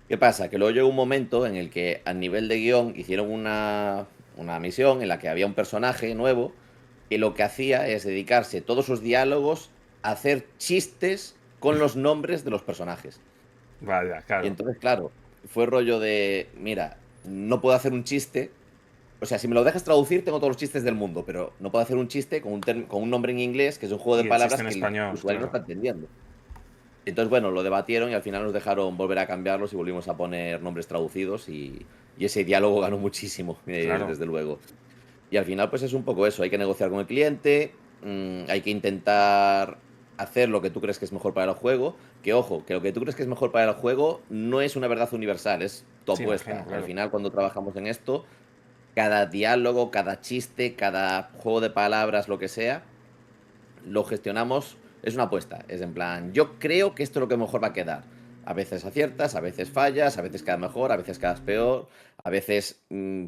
¿Qué pasa? Que luego llegó un momento en el que a nivel de guión hicieron una misión en la que había un personaje nuevo que lo que hacía es dedicarse todos sus diálogos a hacer chistes con los nombres de los personajes. Vaya, Y claro. entonces, claro, fue rollo de, mira, no puedo hacer un chiste. O sea, si me lo dejas traducir, tengo todos los chistes del mundo, pero no puedo hacer un chiste con un nombre en inglés, que es un juego de Y el chiste palabras en que el español, usuario no claro. está entendiendo. Entonces, bueno, lo debatieron y al final nos dejaron volver a cambiarlos y volvimos a poner nombres traducidos y ese diálogo ganó muchísimo, Claro. desde luego. Y al final, pues es un poco eso, hay que negociar con el cliente, hay que intentar hacer lo que tú crees que es mejor para el juego, que ojo, que lo que tú crees que es mejor para el juego no es una verdad universal, es tu Sí, imagino, apuesta. Al claro. final, cuando trabajamos en esto, cada diálogo, cada chiste, cada juego de palabras, lo que sea, lo gestionamos, es una apuesta. Es en plan, yo creo que esto es lo que mejor va a quedar. A veces aciertas, a veces fallas, a veces queda mejor, a veces quedas peor, a veces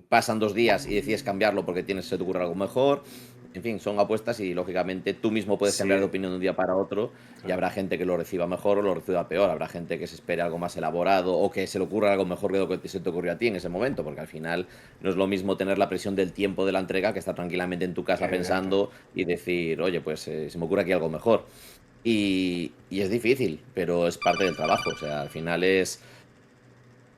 pasan 2 días y decides cambiarlo porque se te ocurre algo mejor. En fin, son apuestas y lógicamente tú mismo puedes cambiar de Sí, opinión de un día para otro y claro. habrá gente que lo reciba mejor o lo reciba peor. Habrá gente que se espere algo más elaborado o que se le ocurra algo mejor que lo que se te ocurrió a ti en ese momento, porque al final no es lo mismo tener la presión del tiempo de la entrega que estar tranquilamente en tu casa Evidente. pensando y decir, oye, pues se me ocurre aquí algo mejor. Y es difícil, pero es parte del trabajo. O sea, al final es.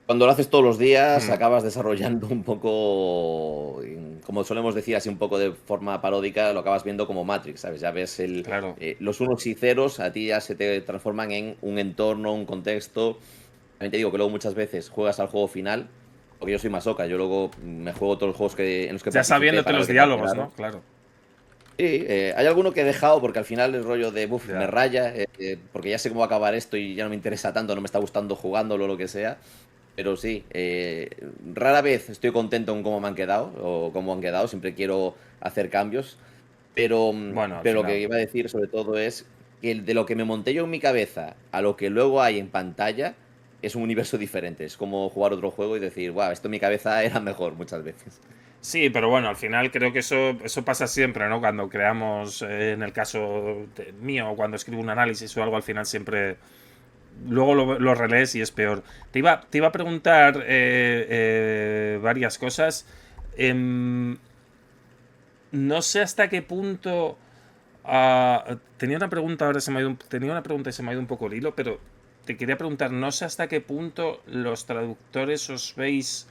Cuando lo haces todos los días, Mm, acabas desarrollando un poco, como solemos decir así un poco de forma paródica, lo acabas viendo como Matrix, ¿sabes? Ya ves claro. los unos y ceros, a ti ya se te transforman en un entorno, un contexto. También te digo que luego muchas veces juegas al juego final, porque yo soy masoca, yo luego me juego todos los juegos en los que Ya participé sabiéndote para ver los qué tal diálogos, ¿no? quedaron. Claro. Sí, hay alguno que he dejado porque al final el rollo de, buf, me Ya. raya, porque ya sé cómo va a acabar esto y ya no me interesa tanto, no me está gustando jugándolo o lo que sea. Pero sí, rara vez estoy contento con cómo me han quedado o cómo han quedado, siempre quiero hacer cambios. Pero, Bueno, al pero lo que final. iba a decir sobre todo es que de lo que me monté yo en mi cabeza a lo que luego hay en pantalla es un universo diferente. Es como jugar otro juego y decir, wow, esto en mi cabeza era mejor muchas veces. Sí, pero bueno, al final creo que eso pasa siempre, ¿no? Cuando creamos, en el caso mío, o cuando escribo un análisis o algo, al final siempre luego lo relees y es peor. Te iba a preguntar varias cosas. Em, no sé hasta qué punto. Tenía una pregunta, ahora se me ha ido tenía una pregunta y se me ha ido un poco el hilo, pero te quería preguntar, no sé hasta qué punto los traductores os veis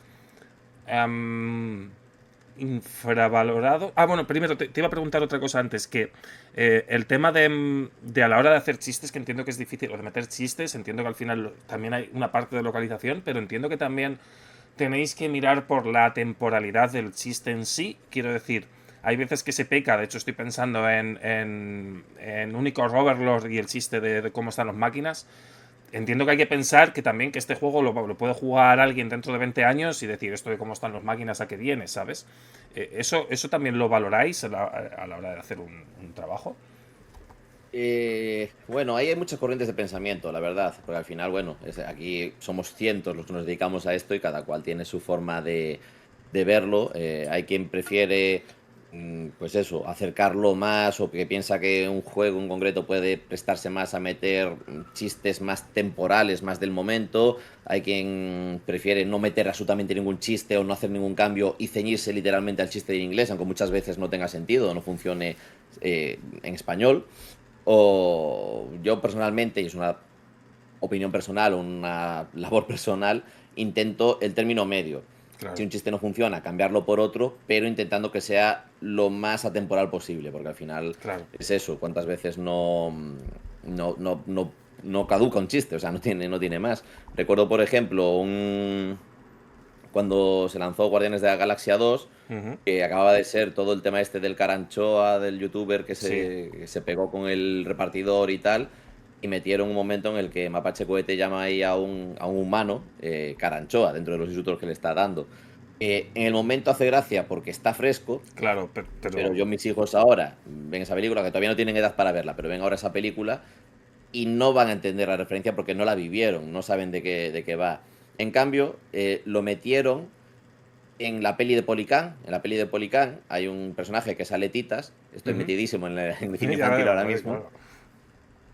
infravalorado. Bueno, primero te iba a preguntar otra cosa antes, que el tema de a la hora de hacer chistes, que entiendo que es difícil, o de meter chistes, entiendo que al final también hay una parte de localización, pero entiendo que también tenéis que mirar por la temporalidad del chiste en sí. Quiero decir, hay veces que se peca, de hecho estoy pensando en Unicorn Overlord y el chiste de cómo están las máquinas. Entiendo que hay que pensar que también que este juego lo puede jugar alguien dentro de 20 años y decir esto de cómo están las máquinas a qué viene, ¿sabes? Eso también lo valoráis a la hora de hacer un trabajo. Bueno, ahí hay muchas corrientes de pensamiento, la verdad, porque al final, bueno, aquí somos cientos los que nos dedicamos a esto y cada cual tiene su forma de verlo. Hay quien prefiere, pues eso, acercarlo más o que piensa que un juego en concreto puede prestarse más a meter chistes más temporales, más del momento. Hay quien prefiere no meter absolutamente ningún chiste o no hacer ningún cambio y ceñirse literalmente al chiste en inglés, aunque muchas veces no tenga sentido o no funcione en español. O yo personalmente, y es una opinión personal, una labor personal, intento el término medio. Si Claro, un chiste no funciona, cambiarlo por otro, pero intentando que sea lo más atemporal posible, porque al final claro. es eso, cuántas veces no caduca un chiste, o sea, no tiene más. Recuerdo, por ejemplo, cuando se lanzó Guardianes de la Galaxia 2, Ujú. que acababa de ser todo el tema este del Caranchoa, del youtuber que Sí, se pegó con el repartidor y tal, y metieron un momento en el que Mapache Cohete llama ahí a un humano, Caranchoa, dentro de los insultos que le está dando. En el momento hace gracia porque está fresco, claro, pero pero yo, mis hijos ahora ven esa película, que todavía no tienen edad para verla, pero ven ahora esa película y no van a entender la referencia porque no la vivieron, no saben de qué va. En cambio, lo metieron en la peli de Policán. En la peli de Policán hay un personaje que es Aletitas. Estoy ujú. metidísimo en el cine Ya infantil veo, ahora vale, mismo. claro.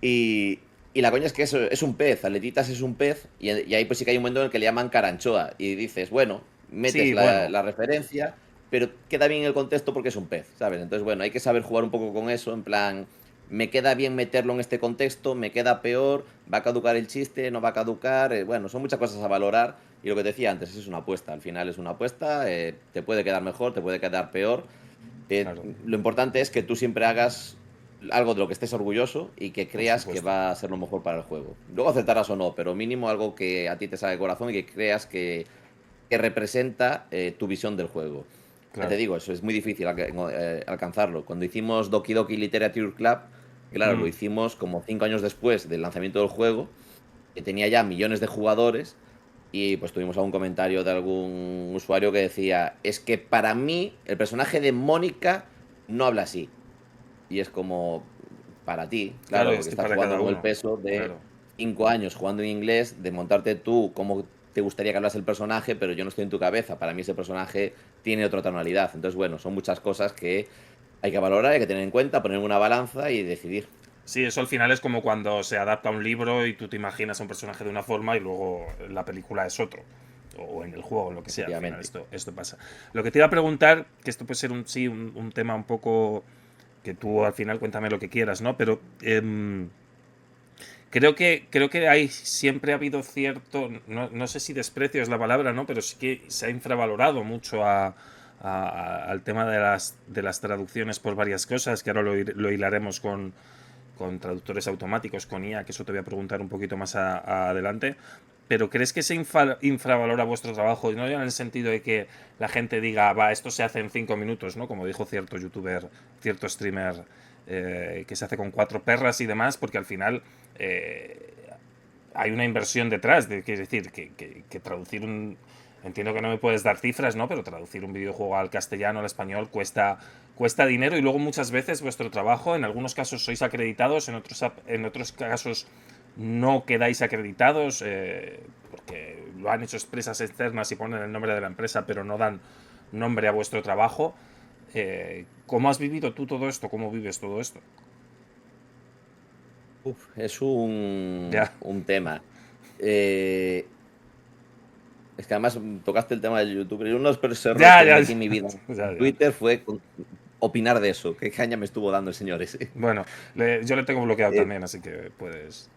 Y la coña es que es un pez. Aletitas es un pez. Y ahí pues sí que hay un momento en el que le llaman Caranchoa. Y dices, bueno, metes Sí, la, bueno, la referencia, pero queda bien en el contexto porque es un pez, ¿sabes? Entonces, bueno, hay que saber jugar un poco con eso. En plan, me queda bien meterlo en este contexto, me queda peor, va a caducar el chiste, no va a caducar. Bueno, son muchas cosas a valorar. Y lo que te decía antes, es una apuesta. Al final es una apuesta. Te puede quedar mejor, te puede quedar peor. claro, Lo importante es que tú siempre hagas algo de lo que estés orgulloso y que por creas que supuesto. va a ser lo mejor para el juego. Luego acertarás o no, pero mínimo algo que a ti te salga de corazón y que creas que representa tu visión del juego. Ya te Claro. digo, eso es muy difícil alcanzarlo. Cuando hicimos Doki Doki Literature Club, claro, lo Mm, hicimos como 5 años después del lanzamiento del juego, que tenía ya millones de jugadores, y pues tuvimos algún comentario de algún usuario que decía, es que para mí el personaje de Mónica no habla así. Y es como, para ti, claro, claro, y porque estoy estás para jugando cada con el uno. peso de Claro, 5 años jugando en inglés, de montarte tú cómo te gustaría que hablas el personaje, pero yo no estoy en tu cabeza. Para mí ese personaje tiene otra tonalidad. Entonces, bueno, son muchas cosas que hay que valorar, hay que tener en cuenta, poner en una balanza y decidir. sí, eso al final es como cuando se adapta un libro y tú te imaginas a un personaje de una forma y luego la película es otro. O en el juego, lo que sea, al final Efectivamente. esto pasa. Lo que te iba a preguntar, que esto puede ser un tema un poco que tú al final cuéntame lo que quieras, ¿no? Pero Creo que hay, siempre ha habido cierto, no sé si desprecio es la palabra, ¿no? Pero sí que se ha infravalorado mucho al tema de las traducciones por varias cosas, que ahora lo hilaremos con traductores automáticos, con IA, que eso te voy a preguntar un poquito más adelante. Pero ¿crees que se infravalora vuestro trabajo? No en el sentido de que la gente diga, va, esto se hace en 5 minutos, ¿no? Como dijo cierto youtuber, cierto streamer, que se hace con 4 perras y demás, porque al final eh, hay una inversión detrás. Es decir, que traducir un... Entiendo que no me puedes dar cifras, ¿no? Pero traducir un videojuego al castellano, al español, cuesta dinero, y luego muchas veces vuestro trabajo, en algunos casos sois acreditados, en otros casos no quedáis acreditados, porque lo han hecho empresas externas y ponen el nombre de la empresa, pero no dan nombre a vuestro trabajo. ¿Cómo has vivido tú todo esto? ¿Cómo vives todo esto? Uf, es Ya, un tema. Eh, es que además tocaste el tema del YouTube. Y uno de los peores errores ya, que ya, cometí en mi vida ya, en ya. Twitter fue opinar de eso. ¿Qué caña me estuvo dando el señor ese? Bueno, yo le tengo bloqueado Eh, también, así que puedes.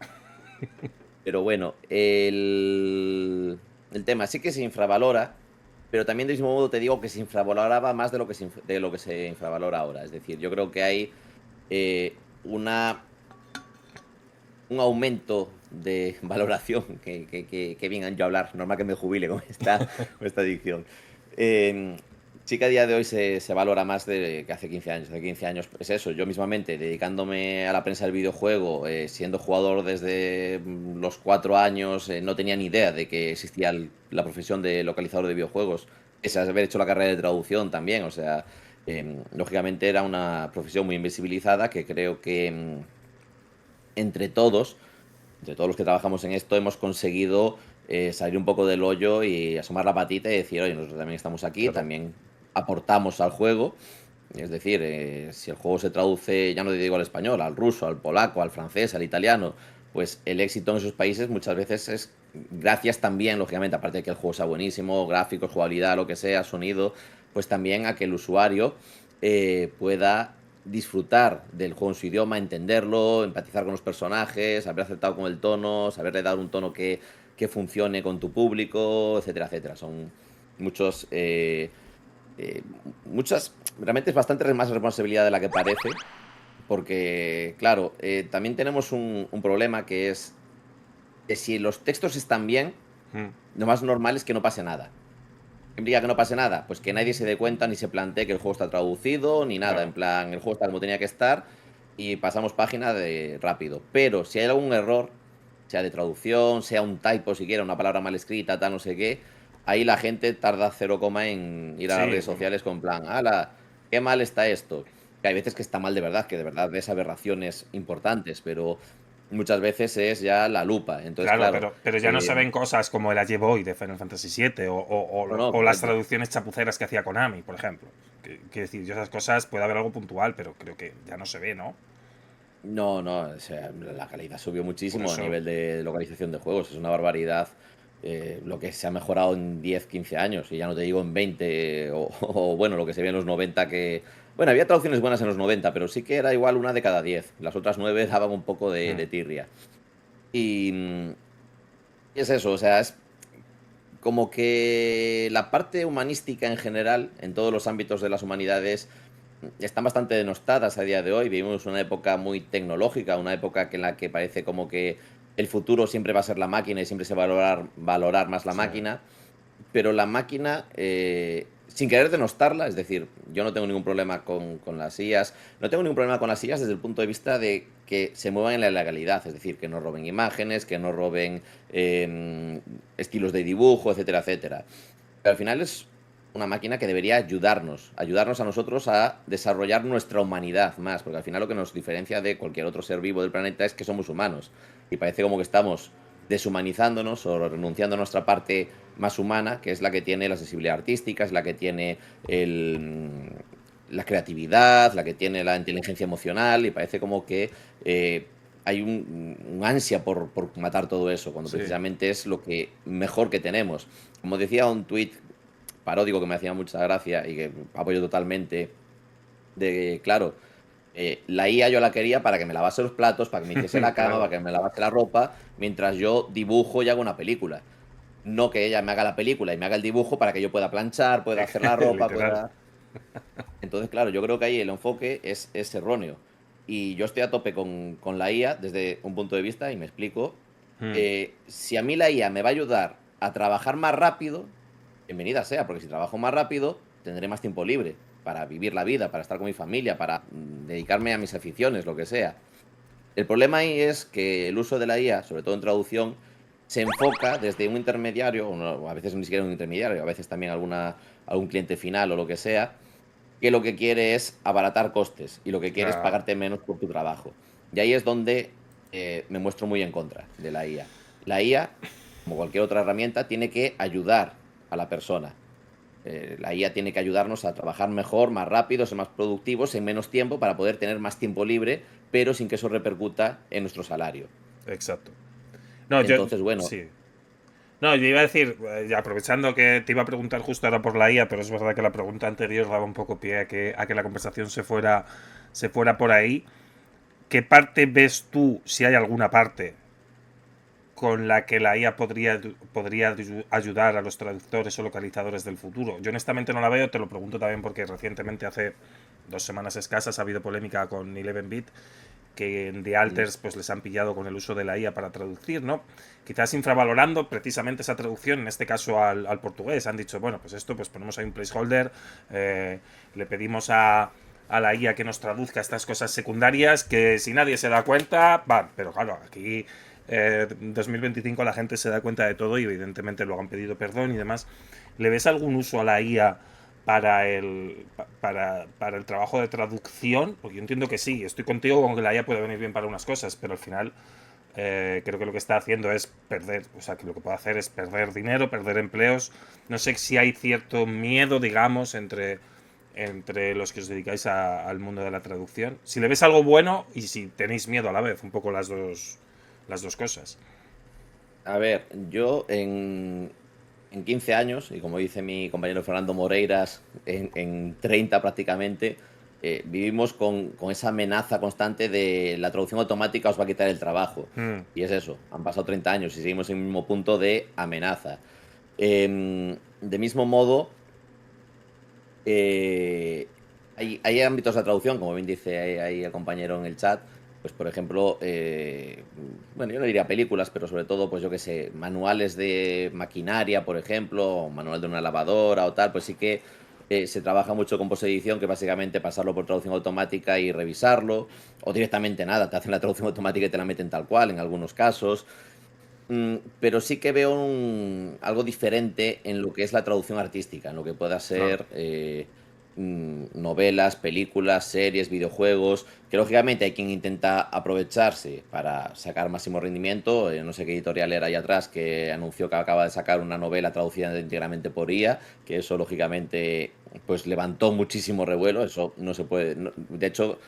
pero bueno, el tema sí que se infravalora, pero también del mismo modo te digo que se infravaloraba más de lo que se infravalora ahora. Es decir, yo creo que hay una un aumento de valoración, que bien yo hablar, normal que me jubile con esta dicción. Eh, sí que a día de hoy se valora más de que hace 15 años. Hace 15 años es eso, yo mismamente dedicándome a la prensa del videojuego, siendo jugador desde los 4 años, no tenía ni idea de que existía la profesión de localizador de videojuegos, pese a haber hecho la carrera de traducción también, o sea, lógicamente era una profesión muy invisibilizada que creo que entre todos entre todos los que trabajamos en esto, hemos conseguido salir un poco del hoyo y asomar la patita y decir, oye, nosotros también estamos aquí, Claro. también aportamos al juego. Es decir, si el juego se traduce, ya no te digo al español, al ruso, al polaco, al francés, al italiano, pues el éxito en esos países muchas veces es gracias también, lógicamente, aparte de que el juego sea buenísimo, gráficos, jugabilidad, lo que sea, sonido, pues también a que el usuario pueda disfrutar del juego en su idioma, entenderlo, empatizar con los personajes, haber acertado con el tono, saberle dar un tono que funcione con tu público, etcétera, etcétera. Son muchos, eh, muchas, realmente es bastante más responsabilidad de la que parece, porque, claro, también tenemos un problema que es que si los textos están bien, Mm, lo más normal es que no pase nada. ¿Qué implica que no pase nada? Pues que nadie se dé cuenta ni se plantee que el juego está traducido ni nada. En claro. plan, el juego está como tenía que estar y pasamos página de rápido. Pero si hay algún error, sea de traducción, sea un typo siquiera, una palabra mal escrita, tal, no sé qué, ahí la gente tarda cero coma en ir a las Sí, redes sociales con plan, ¡hala! ¡Qué mal está esto! Que hay veces que está mal de verdad, que de verdad ves aberraciones importantes, pero muchas veces es ya la lupa. Entonces, claro, claro, pero ya no se eh, ven cosas como el Age Boy de Final Fantasy VII, no, no, o las correcto. traducciones chapuceras que hacía Konami, por ejemplo. Quiero decir, yo esas cosas puede haber algo puntual, pero creo que ya no se ve, ¿no? No, no, o sea, la calidad subió Por muchísimo a eso, nivel de localización de juegos. Es una barbaridad lo que se ha mejorado en 10, 15 años. Y ya no te digo en 20 o, bueno, lo que se ve en los 90 que... Bueno, había traducciones buenas en los 90 pero sí que era igual una de cada 10. Las otras 9 daban un poco mm, de tirria. Y, y es eso, o sea, es como que la parte humanística en general, en todos los ámbitos de las humanidades, están bastante denostadas a día de hoy. Vivimos una época muy tecnológica, una época en la que parece como que el futuro siempre va a ser la máquina y siempre se va a valorar más la sí, máquina, pero la máquina, sin querer denostarla, es decir, yo no tengo ningún problema con las IAs, no tengo ningún problema con las IAs desde el punto de vista de que se muevan en la legalidad, es decir, que no roben imágenes, que no roben estilos de dibujo, etcétera, etcétera. Pero al final es una máquina que debería ayudarnos a nosotros a desarrollar nuestra humanidad más, porque al final lo que nos diferencia de cualquier otro ser vivo del planeta es que somos humanos. Y parece como que estamos deshumanizándonos o renunciando a nuestra parte más humana, que es la que tiene la sensibilidad artística, es la que tiene la creatividad, la que tiene la inteligencia emocional, y parece como que hay un ansia por matar todo eso, cuando sí. precisamente es lo que mejor que tenemos. Como decía un tuit paródico que me hacía mucha gracia y que apoyo totalmente, de claro. La IA yo la quería para que me lavase los platos, para que me hiciese la cama, Claro, para que me lavase la ropa, mientras yo dibujo y hago una película. No que ella me haga la película y me haga el dibujo para que yo pueda planchar, pueda hacer la ropa, literal. pueda... Entonces, claro, yo creo que ahí el enfoque es erróneo. Y yo estoy a tope con la IA desde un punto de vista, y me explico. Mm, Si a mí la IA me va a ayudar a trabajar más rápido, bienvenida sea, porque si trabajo más rápido, tendré más tiempo libre para vivir la vida, para estar con mi familia, para dedicarme a mis aficiones, lo que sea. El problema ahí es que el uso de la IA, sobre todo en traducción, se enfoca desde un intermediario, o a veces ni siquiera un intermediario, a veces también algún cliente final o lo que sea, que lo que quiere es abaratar costes y lo que quiere es claro. pagarte menos por tu trabajo. Y ahí es donde me muestro muy en contra de la IA. La IA, como cualquier otra herramienta, tiene que ayudar a la persona. La IA tiene que ayudarnos a trabajar mejor, más rápido, ser más productivos, en menos tiempo, para poder tener más tiempo libre, pero sin que eso repercuta en nuestro salario. Exacto. No, yo Entonces, bueno, sí. No, yo iba a decir, aprovechando que te iba a preguntar justo ahora por la IA, pero es verdad que la pregunta anterior daba un poco pie a que la conversación se fuera por ahí. ¿Qué parte ves tú, si hay alguna parte, con la que la IA podría ayudar a los traductores o localizadores del futuro? Yo honestamente no la veo, te lo pregunto también porque recientemente, hace 2 semanas escasas, ha habido polémica con 11-bit, que en The mm, Alters pues les han pillado con el uso de la IA para traducir, ¿no? Quizás infravalorando precisamente esa traducción, en este caso al portugués. Han dicho, bueno, pues esto, pues ponemos ahí un placeholder, le pedimos a la IA que nos traduzca estas cosas secundarias, que si nadie se da cuenta, va, pero claro, aquí 2025 la gente se da cuenta de todo y evidentemente luego han pedido perdón y demás. ¿Le ves algún uso a la IA para el trabajo de traducción? Porque yo entiendo que sí, estoy contigo con que la IA puede venir bien para unas cosas, pero al final creo que lo que está haciendo es perder, o sea, que lo que puede hacer es perder dinero, perder empleos. No sé si hay cierto miedo, digamos, entre los que os dedicáis al mundo de la traducción. Si le ves algo bueno y si tenéis miedo a la vez, un poco las dos cosas. a ver, yo en 15 años, y como dice mi compañero Fernando Moreiras, en 30 prácticamente, vivimos con esa amenaza constante de la traducción automática os va a quitar el trabajo. Mm, Y es eso, han pasado 30 años y seguimos en el mismo punto de amenaza. De mismo modo, hay ámbitos de traducción, como bien dice ahí el compañero en el chat, pues por ejemplo, bueno, yo no diría películas, pero sobre todo, pues yo qué sé, manuales de maquinaria, por ejemplo, o manual de una lavadora o tal, pues sí que se trabaja mucho con posedición, que básicamente pasarlo por traducción automática y revisarlo, o directamente nada, te hacen la traducción automática y te la meten tal cual en algunos casos. Pero sí que veo algo diferente en lo que es la traducción artística, en lo que pueda claro. ser novelas, películas, series, videojuegos, que lógicamente hay quien intenta aprovecharse para sacar máximo rendimiento. No sé qué editorial era ahí atrás que anunció que acaba de sacar una novela traducida íntegramente por IA, que eso lógicamente pues levantó muchísimo revuelo, eso no se puede... de hecho,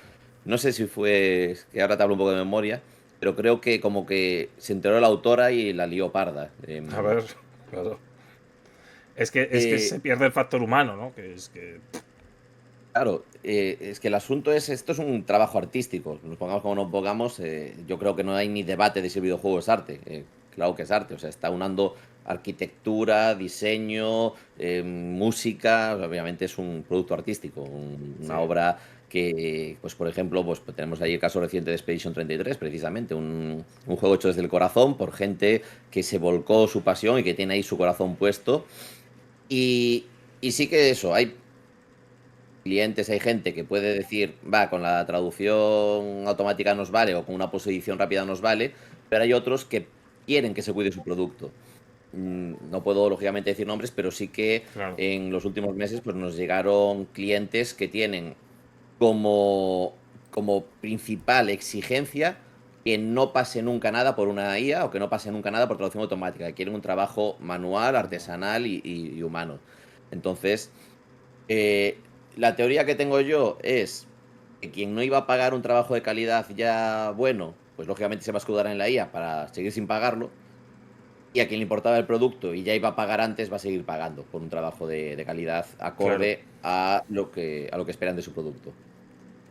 no sé si fue, que ahora te hablo un poco de memoria, pero creo que como que se enteró la autora y la lió parda. A ver, claro. Es que Eh, se pierde el factor humano, ¿no? Que es que. claro, es que el asunto es, esto es un trabajo artístico, nos pongamos como nos pongamos, yo creo que no hay ni debate de si el videojuego es arte, claro que es arte, o sea, está unando arquitectura, diseño, música, obviamente es un producto artístico, Sí. una obra que, pues por ejemplo, pues tenemos ahí el caso reciente de Expedition 33, precisamente, un juego hecho desde el corazón por gente que se volcó su pasión y que tiene ahí su corazón puesto. Y sí que eso, hay clientes, hay gente que puede decir, va, con la traducción automática nos vale o con una posedición rápida nos vale, pero hay otros que quieren que se cuide su producto. No puedo lógicamente decir nombres, pero sí que Claro. en los últimos meses pues nos llegaron clientes que tienen como principal exigencia que no pase nunca nada por una IA o que no pase nunca nada por traducción automática, que quieren un trabajo manual, artesanal y humano. Entonces, la teoría que tengo yo es que quien no iba a pagar un trabajo de calidad ya bueno, pues lógicamente se va a escudar en la IA para seguir sin pagarlo. Y a quien le importaba el producto y ya iba a pagar antes, va a seguir pagando por un trabajo de calidad Claro. acorde a lo que esperan de su producto.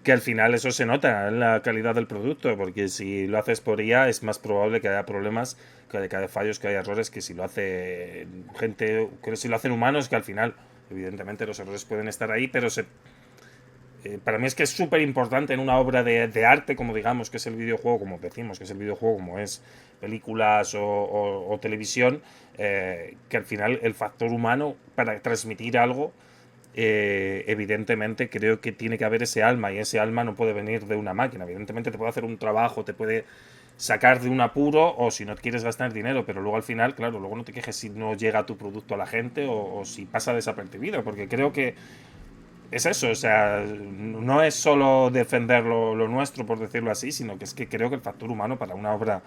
que al final eso se nota en la calidad del producto, porque si lo haces por IA es más probable que haya problemas, que haya fallos, que haya errores, que si lo hace gente, que si lo hacen humanos, que al final, evidentemente los errores pueden estar ahí, pero para mí es que es súper importante en una obra de arte, como digamos que es el videojuego, como decimos que es el videojuego, como es películas o televisión, que al final el factor humano para transmitir algo evidentemente creo que tiene que haber ese alma y ese alma no puede venir de una máquina. Evidentemente te puede hacer un trabajo, te puede sacar de un apuro o si no quieres gastar dinero, pero luego al final, claro, luego no te quejes si no llega tu producto a la gente o si pasa desapercibido, porque creo que es eso, o sea, no es solo defender lo nuestro, por decirlo así, sino que es que creo que el factor humano para una obra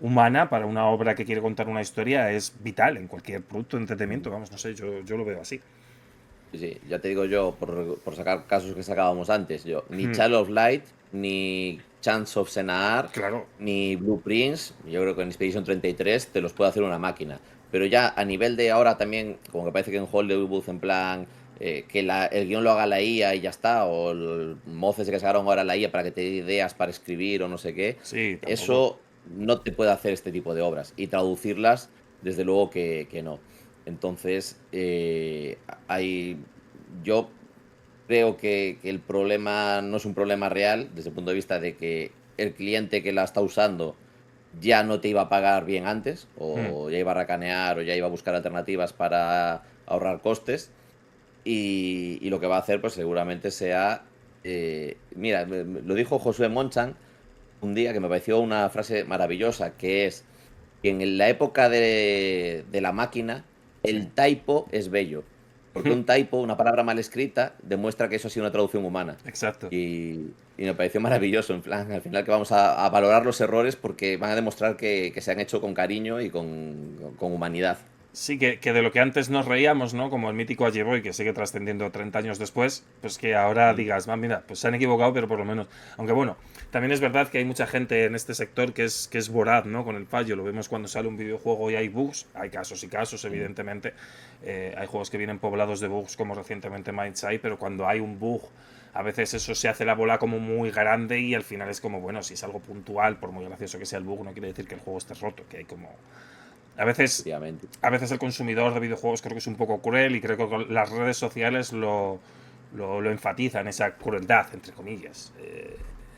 humana, para una obra que quiere contar una historia, es vital en cualquier producto de entretenimiento, vamos, no sé, yo lo veo así. Sí, sí, ya te digo yo, por sacar casos que sacábamos antes, yo, ni Child of Light, ni Chance of Senar, Claro. ni Blueprints, yo creo que en Expedition 33 te los puede hacer una máquina. Pero ya a nivel de ahora también, como que parece que en Hollywood, en plan, que el guión lo haga la IA y ya está, o el moces que sacaron ahora la IA para que te dé ideas para escribir o no sé qué, Sí, tampoco. eso no te puede hacer este tipo de obras. Y traducirlas, desde luego que no. Entonces, yo creo que el problema no es un problema real desde el punto de vista de que el cliente que la está usando ya no te iba a pagar bien antes, Mm. o ya iba a racanear, o ya iba a buscar alternativas para ahorrar costes. Y lo que va a hacer, pues seguramente sea. Mira, lo dijo Josué Monchan un día que me pareció una frase maravillosa, que es que en la época de la máquina, Sí. el typo es bello. Porque un typo, una palabra mal escrita, demuestra que eso ha sido una traducción humana. Exacto. Y me pareció maravilloso, en plan, al final que vamos a valorar los errores porque van a demostrar que se han hecho con cariño y con humanidad. Sí, que de lo que antes nos reíamos, ¿no? Como el mítico Boy que sigue trascendiendo 30 años después, pues que ahora Mm. digas, mira, pues se han equivocado, pero por lo menos. Aunque bueno, también es verdad que hay mucha gente en este sector que es voraz, ¿no? Con el fallo. Lo vemos cuando sale un videojuego y hay bugs. Hay casos y casos, Mm. evidentemente. Hay juegos que vienen poblados de bugs, como recientemente Mindside, pero cuando hay un bug, a veces eso se hace la bola como muy grande y al final es como, bueno, si es algo puntual, por muy gracioso que sea el bug, no quiere decir que el juego esté roto, que hay como a veces, Efectivamente. a veces el consumidor de videojuegos creo que es un poco cruel y creo que las redes sociales lo enfatizan, esa crueldad, entre comillas.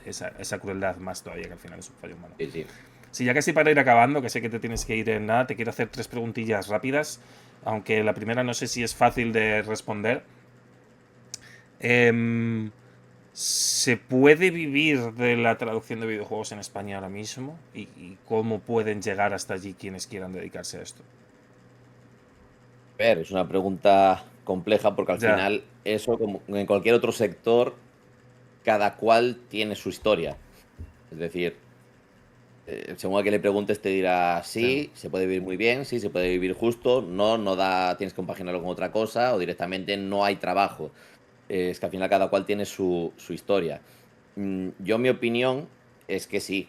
Esa crueldad más todavía que al final es un fallo humano. Sí, sí. Sí, ya casi para ir acabando, que sé que te tienes que ir en nada, te quiero hacer tres preguntillas rápidas, aunque la primera no sé si es fácil de responder. Em, ¿Se puede vivir de la traducción de videojuegos en España ahora mismo? ¿Y cómo pueden llegar hasta allí quienes quieran dedicarse a esto? A ver, es una pregunta compleja porque al Ya, final eso, como en cualquier otro sector, cada cual tiene su historia. Es decir, según a que le preguntes te dirá, sí. sí, se puede vivir muy bien, sí, se puede vivir justo, no, no da, tienes que compaginarlo con otra cosa o directamente no hay trabajo. Es que al final cada cual tiene su historia. Yo mi opinión es que sí,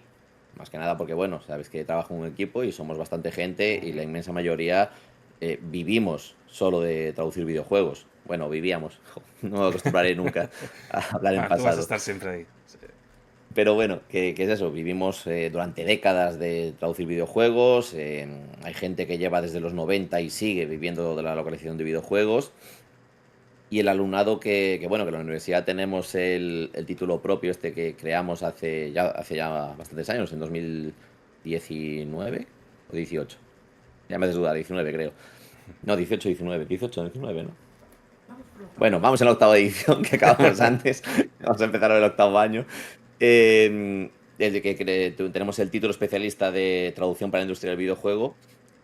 más que nada porque, bueno, sabes que trabajo en un equipo y somos bastante gente y la inmensa mayoría vivimos solo de traducir videojuegos. Bueno, vivíamos, no me acostumbraré nunca a hablar en Ah, tú vas a pasado. estar siempre ahí. Sí. Pero bueno, ¿qué es eso? Vivimos durante décadas de traducir videojuegos. Hay gente que lleva desde los 90 y sigue viviendo de la localización de videojuegos. Y el alumnado bueno, que en la universidad tenemos el título propio este que creamos hace ya bastantes años, en 2019 o 18. Ya me haces dudar, 19 creo. No, 18, 19, 18, 19, ¿no? Bueno, vamos en la octava edición que acabamos antes. Vamos a empezar el octavo año. Desde que tenemos el título especialista de traducción para la industria del videojuego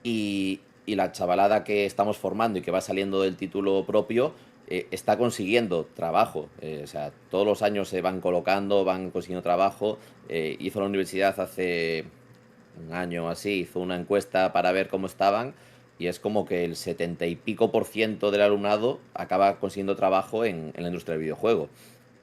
y la chavalada que estamos formando y que va saliendo del título propio está consiguiendo trabajo. O sea, todos los años se van colocando, van consiguiendo trabajo. Hizo la universidad hace un año o así, hizo una encuesta para ver cómo estaban y es como que el 70 y pico % del alumnado acaba consiguiendo trabajo en la industria del videojuego.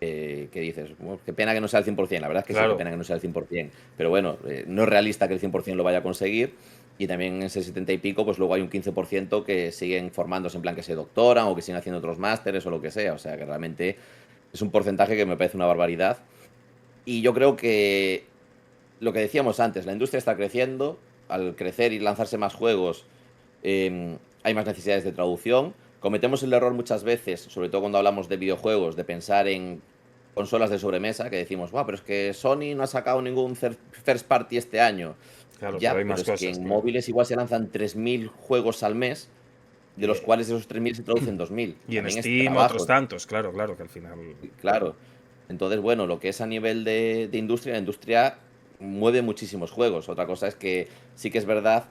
Que dices, "Bueno, qué pena que no sea el 100%". La verdad es que sí, qué Claro. pena que no sea el 100%. Pero bueno, no es realista que el 100% lo vaya a conseguir. Y también en ese 70 y pico, pues luego hay un 15% que siguen formándose en plan que se doctoran o que siguen haciendo otros másteres o lo que sea. O sea que realmente Es un porcentaje que me parece una barbaridad. Y yo creo que lo que decíamos antes, la industria está creciendo. Al crecer y lanzarse más juegos, hay más necesidades de traducción. Cometemos el error muchas veces, sobre todo cuando hablamos de videojuegos, de pensar en consolas de sobremesa, que decimos, wow, pero es que Sony no ha sacado ningún first party este año. Claro, pero hay Ya, pero más es que cosas, en claro. móviles igual se lanzan 3.000 juegos al mes, de los Y, cuales esos 3.000 se traducen 2.000. y en También es Steam otros trabajo, tantos, claro, claro, que al final... claro. Entonces, bueno, lo que es a nivel de industria, la industria mueve muchísimos juegos. Otra cosa es que sí que es verdad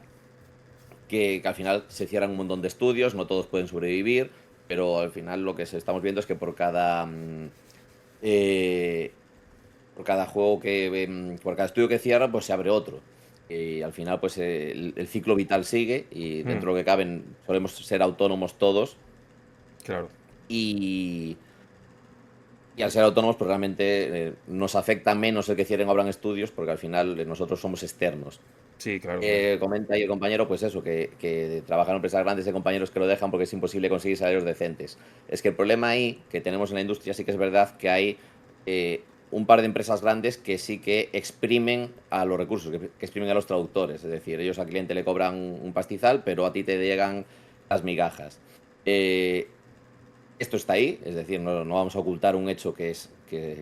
que al final se cierran un montón de estudios, no todos pueden sobrevivir, pero al final lo que estamos viendo es que eh, por cada juego por cada estudio que cierra, pues se abre otro. Y al final, pues el ciclo vital sigue y Mm, dentro de lo que caben solemos ser autónomos todos claro, y, y al ser autónomos, pues realmente nos afecta menos el que cierren o abran estudios porque al final nosotros somos externos. sí, claro, claro. Comenta ahí el compañero, pues eso, que trabajan en empresas grandes de compañeros que lo dejan porque es imposible conseguir salarios decentes. Es que el problema ahí que tenemos en la industria sí que es verdad que hay un par de empresas grandes que sí que exprimen a los recursos, que exprimen a los traductores. Es decir, ellos al cliente le cobran un pastizal, pero a ti te llegan las migajas. Eh, Esto está ahí, es decir, no vamos a ocultar un hecho que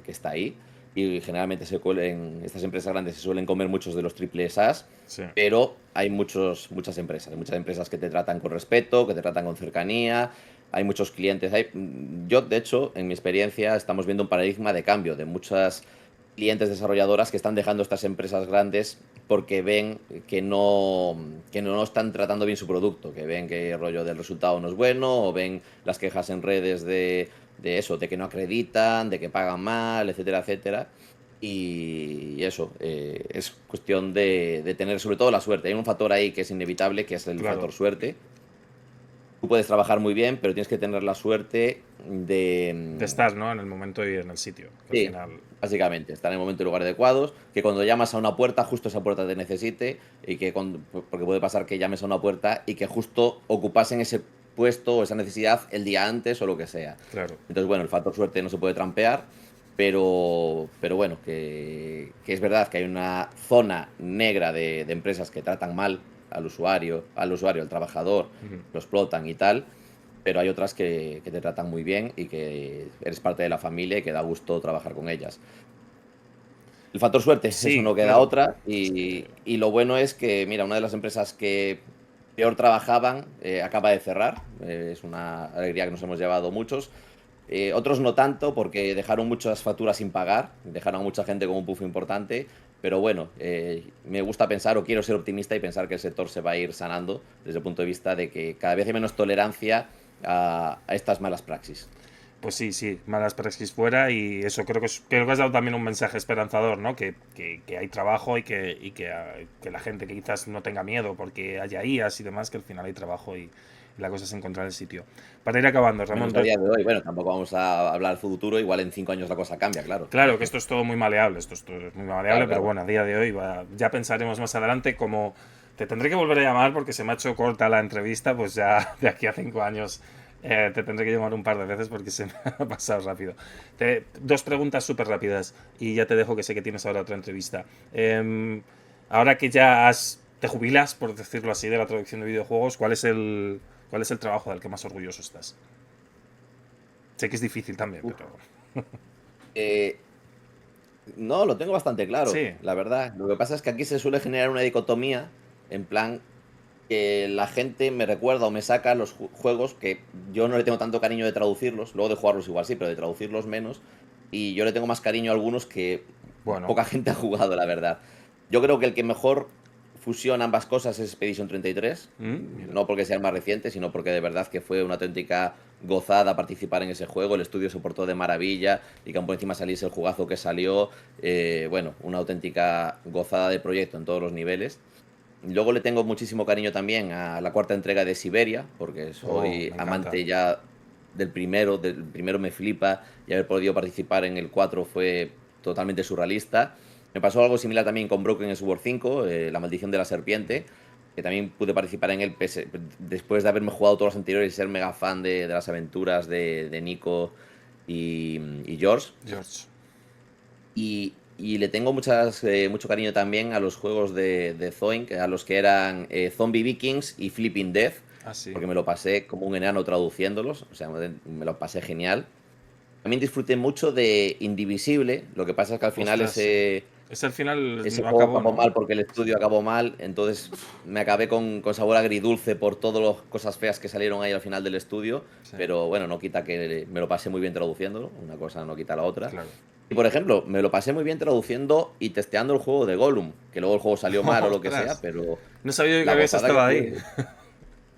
está ahí. Y generalmente estas empresas grandes se suelen comer muchos de los triple A's, Sí, pero hay muchas empresas. Hay muchas empresas que te tratan con respeto, que te tratan con cercanía. Hay muchos clientes. Yo, de hecho, en mi experiencia, estamos viendo un paradigma de cambio de muchas clientes desarrolladoras que están dejando estas empresas grandes porque ven que no están tratando bien su producto, que ven que el rollo del resultado no es bueno, o ven las quejas en redes de eso, de que no acreditan, de que pagan mal, etcétera, etcétera. Y eso, es cuestión de tener sobre todo la suerte. Hay un factor ahí que es inevitable, que es el claro. factor suerte. Tú puedes trabajar muy bien, pero tienes que tener la suerte De estar, ¿no? En el momento y en el sitio, que al Sí, final... básicamente, estar en el momento y lugar adecuados, que cuando llamas a una puerta, justo esa puerta te necesite, y porque puede pasar que llames a una puerta y que justo ocupasen ese puesto o esa necesidad el día antes o lo que sea. Claro, Entonces, bueno, el factor suerte no se puede trampear, pero bueno, que es verdad que hay una zona negra de empresas que tratan mal al trabajador, ujú, lo explotan y tal, pero hay otras que te tratan muy bien y que eres parte de la familia y que da gusto trabajar con ellas. El factor suerte, eso sí, no queda claro. otra. Es Y lo bueno es que, mira, una de las empresas que peor trabajaban acaba de cerrar. Es una alegría que nos hemos llevado muchos. Otros no tanto porque dejaron muchas facturas sin pagar, dejaron a mucha gente con un puff importante. Pero bueno, me gusta pensar o quiero ser optimista y pensar que el sector se va a ir sanando desde el punto de vista de que cada vez hay menos tolerancia a estas malas praxis. Pues sí, sí, malas praxis fuera y eso creo que has dado también un mensaje esperanzador, ¿no? Que hay trabajo que la gente que quizás no tenga miedo porque haya IAs y demás, que al final hay trabajo y la cosa es encontrar el sitio. Para ir acabando, Ramón, Menos a día de hoy. Bueno, tampoco vamos a hablar futuro, igual en 5 años la cosa cambia, claro. claro que esto es todo muy maleable, esto es todo muy Claro, maleable, pero claro. bueno, a día de hoy ya pensaremos más adelante como te tendré que volver a llamar porque se me ha hecho corta la entrevista, pues ya de aquí a 5 años te tendré que llamar un par de veces porque se me ha pasado rápido. Dos preguntas súper rápidas y ya te dejo que sé que tienes ahora otra entrevista. Ahora que te jubilas, por decirlo así, de la traducción de videojuegos, cuál es el trabajo del que más orgulloso estás? Sé que es difícil también, Uf. pero... Eh, no, lo tengo bastante claro, Sí, la verdad. Lo que pasa es que aquí se suele generar una dicotomía, en plan que la gente me recuerda o me saca los juegos que yo no le tengo tanto cariño de traducirlos, luego de jugarlos igual sí, pero de traducirlos menos, y yo le tengo más cariño a algunos que bueno. poca gente ha jugado, la verdad. Yo creo que el que mejor fusiona ambas cosas es Expedition 33, Mira. no porque sea el más reciente, sino porque de verdad que fue una auténtica gozada participar en ese juego, el estudio se portó de maravilla y que aún por encima saliese el jugazo que salió, bueno, una auténtica gozada de proyecto en todos los niveles. Luego le tengo muchísimo cariño también a la cuarta entrega de Siberia, porque Oh, soy me encanta. amante ya del primero me flipa y haber podido participar en el 4 fue totalmente surrealista. Me pasó algo similar también con Broken Sword 5, La maldición de la serpiente, que también pude participar en él después de haberme jugado todos los anteriores y ser mega fan de las aventuras de Nico y George. George. Y le tengo mucho cariño también a los juegos de Zoink, a los que eran Zombie Vikings y Flipping Death, Ah, sí. porque me lo pasé como un enano traduciéndolos, o sea, me lo pasé genial. También disfruté mucho de Indivisible, lo que pasa es que al final Ostras, sí. Ese al final ese no juego acabó, acabó ¿no? mal porque el estudio acabó mal, entonces me acabé con sabor agridulce por todas las cosas feas que salieron ahí al final del estudio, Sí, pero bueno, no quita que me lo pasé muy bien traduciéndolo, una cosa no quita la otra. claro. Y por ejemplo, me lo pasé muy bien traduciendo y testeando el juego de Gollum, que luego el juego salió mal o lo que sea, Ostras. pero No sabía que la habías gozada que estado ahí. fue.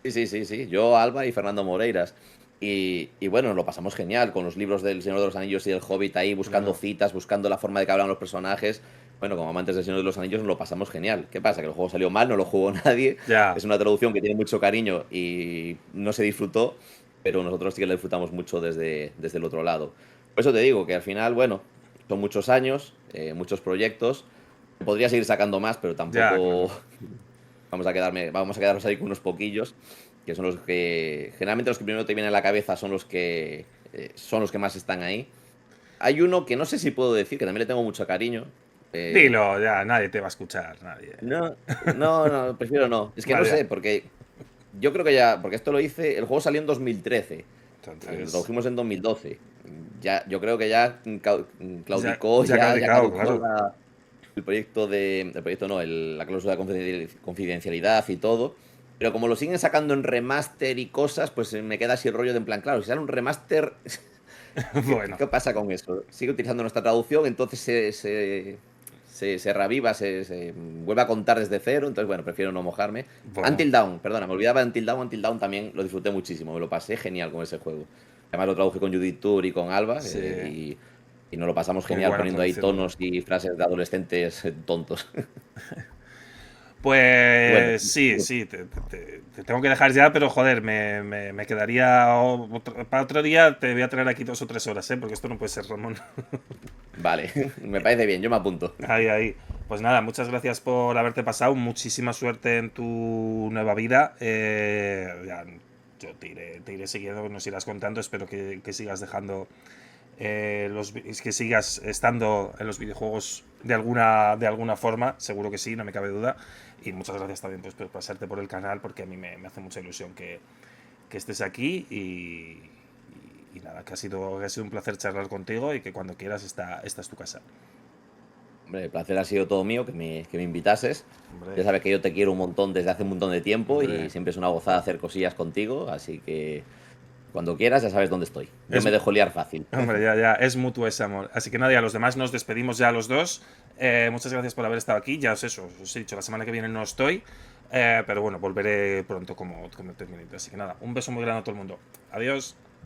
Sí, sí, sí, sí. Yo, Alba y Fernando Moreiras. Y bueno, nos lo pasamos genial con los libros del Señor de los Anillos y del Hobbit ahí, buscando Claro. citas, buscando la forma de que hablan los personajes. Bueno, como amantes del Señor de los Anillos nos lo pasamos genial. ¿Qué pasa? Que el juego salió mal, no lo jugó nadie. Ya. Es una traducción que tiene mucho cariño y no se disfrutó, pero nosotros sí que la disfrutamos mucho desde el otro lado. Por eso te digo que al final, bueno, son muchos años, muchos proyectos. Podría seguir sacando más, pero Ya, tampoco claro. vamos a quedarnos ahí con unos poquillos, que son los que, generalmente los que primero te vienen a la cabeza son los que más están ahí. Hay uno que no sé si puedo decir, que también le tengo mucho cariño. eh, Dilo, ya, nadie te va a escuchar, nadie. no, no, prefiero no. Es que no Vale, ya. sé, porque yo creo que ya, porque esto lo hice, el juego salió en 2013, lo Entonces, trajimos en 2012. Ya, yo creo que ya ya, claudicó, ya ya caducado, caducó claro. el proyecto no, la cláusula de confidencialidad y todo. Pero como lo siguen sacando en remaster y cosas, pues me queda así el rollo de en plan, claro, si sale un remaster, Bueno, ¿qué pasa con eso? Sigue utilizando nuestra traducción, entonces se reaviva, se vuelve a contar desde cero, entonces bueno, prefiero no mojarme. bueno, Until Dawn, perdona, me olvidaba de Until Dawn también lo disfruté muchísimo, me lo pasé genial con ese juego. Además lo traduje con Judith Tour y con Alba, sí, y nos lo pasamos qué genial buena poniendo ahí traducción. tonos y frases de adolescentes tontos. Y bueno, Pues sí, sí, te tengo que dejar ya, pero joder, me quedaría para otro día. Te voy a traer aquí 2 o 3 horas, ¿eh? Porque esto no puede ser, Ramón. vale, me parece bien, yo me apunto. Ahí, ahí. Pues nada, muchas gracias por haberte pasado. Muchísima suerte en tu nueva vida. Ya, yo te iré siguiendo, nos irás contando. Espero que sigas dejando que sigas estando en los videojuegos de alguna forma. Seguro que sí, no me cabe duda. Y muchas gracias también pues, por pasarte por el canal, porque a mí me hace mucha ilusión que estés aquí. Y nada, que ha sido un placer charlar contigo y que cuando quieras esta es tu casa. Hombre, el placer ha sido todo mío, que me invitases. Hombre, Ya sabes que yo te quiero un montón desde hace un montón de tiempo y hombre. siempre es una gozada hacer cosillas contigo, así que cuando quieras ya sabes dónde estoy. Yo Es, me dejo liar fácil. hombre, ya, ya, es mutuo ese amor. Así que nada, y a los demás nos despedimos ya a los dos. Muchas gracias por haber estado aquí. Ya os he dicho, la semana que viene no estoy. Pero bueno, volveré pronto como termine. Así que nada, un beso muy grande a todo el mundo. Adiós.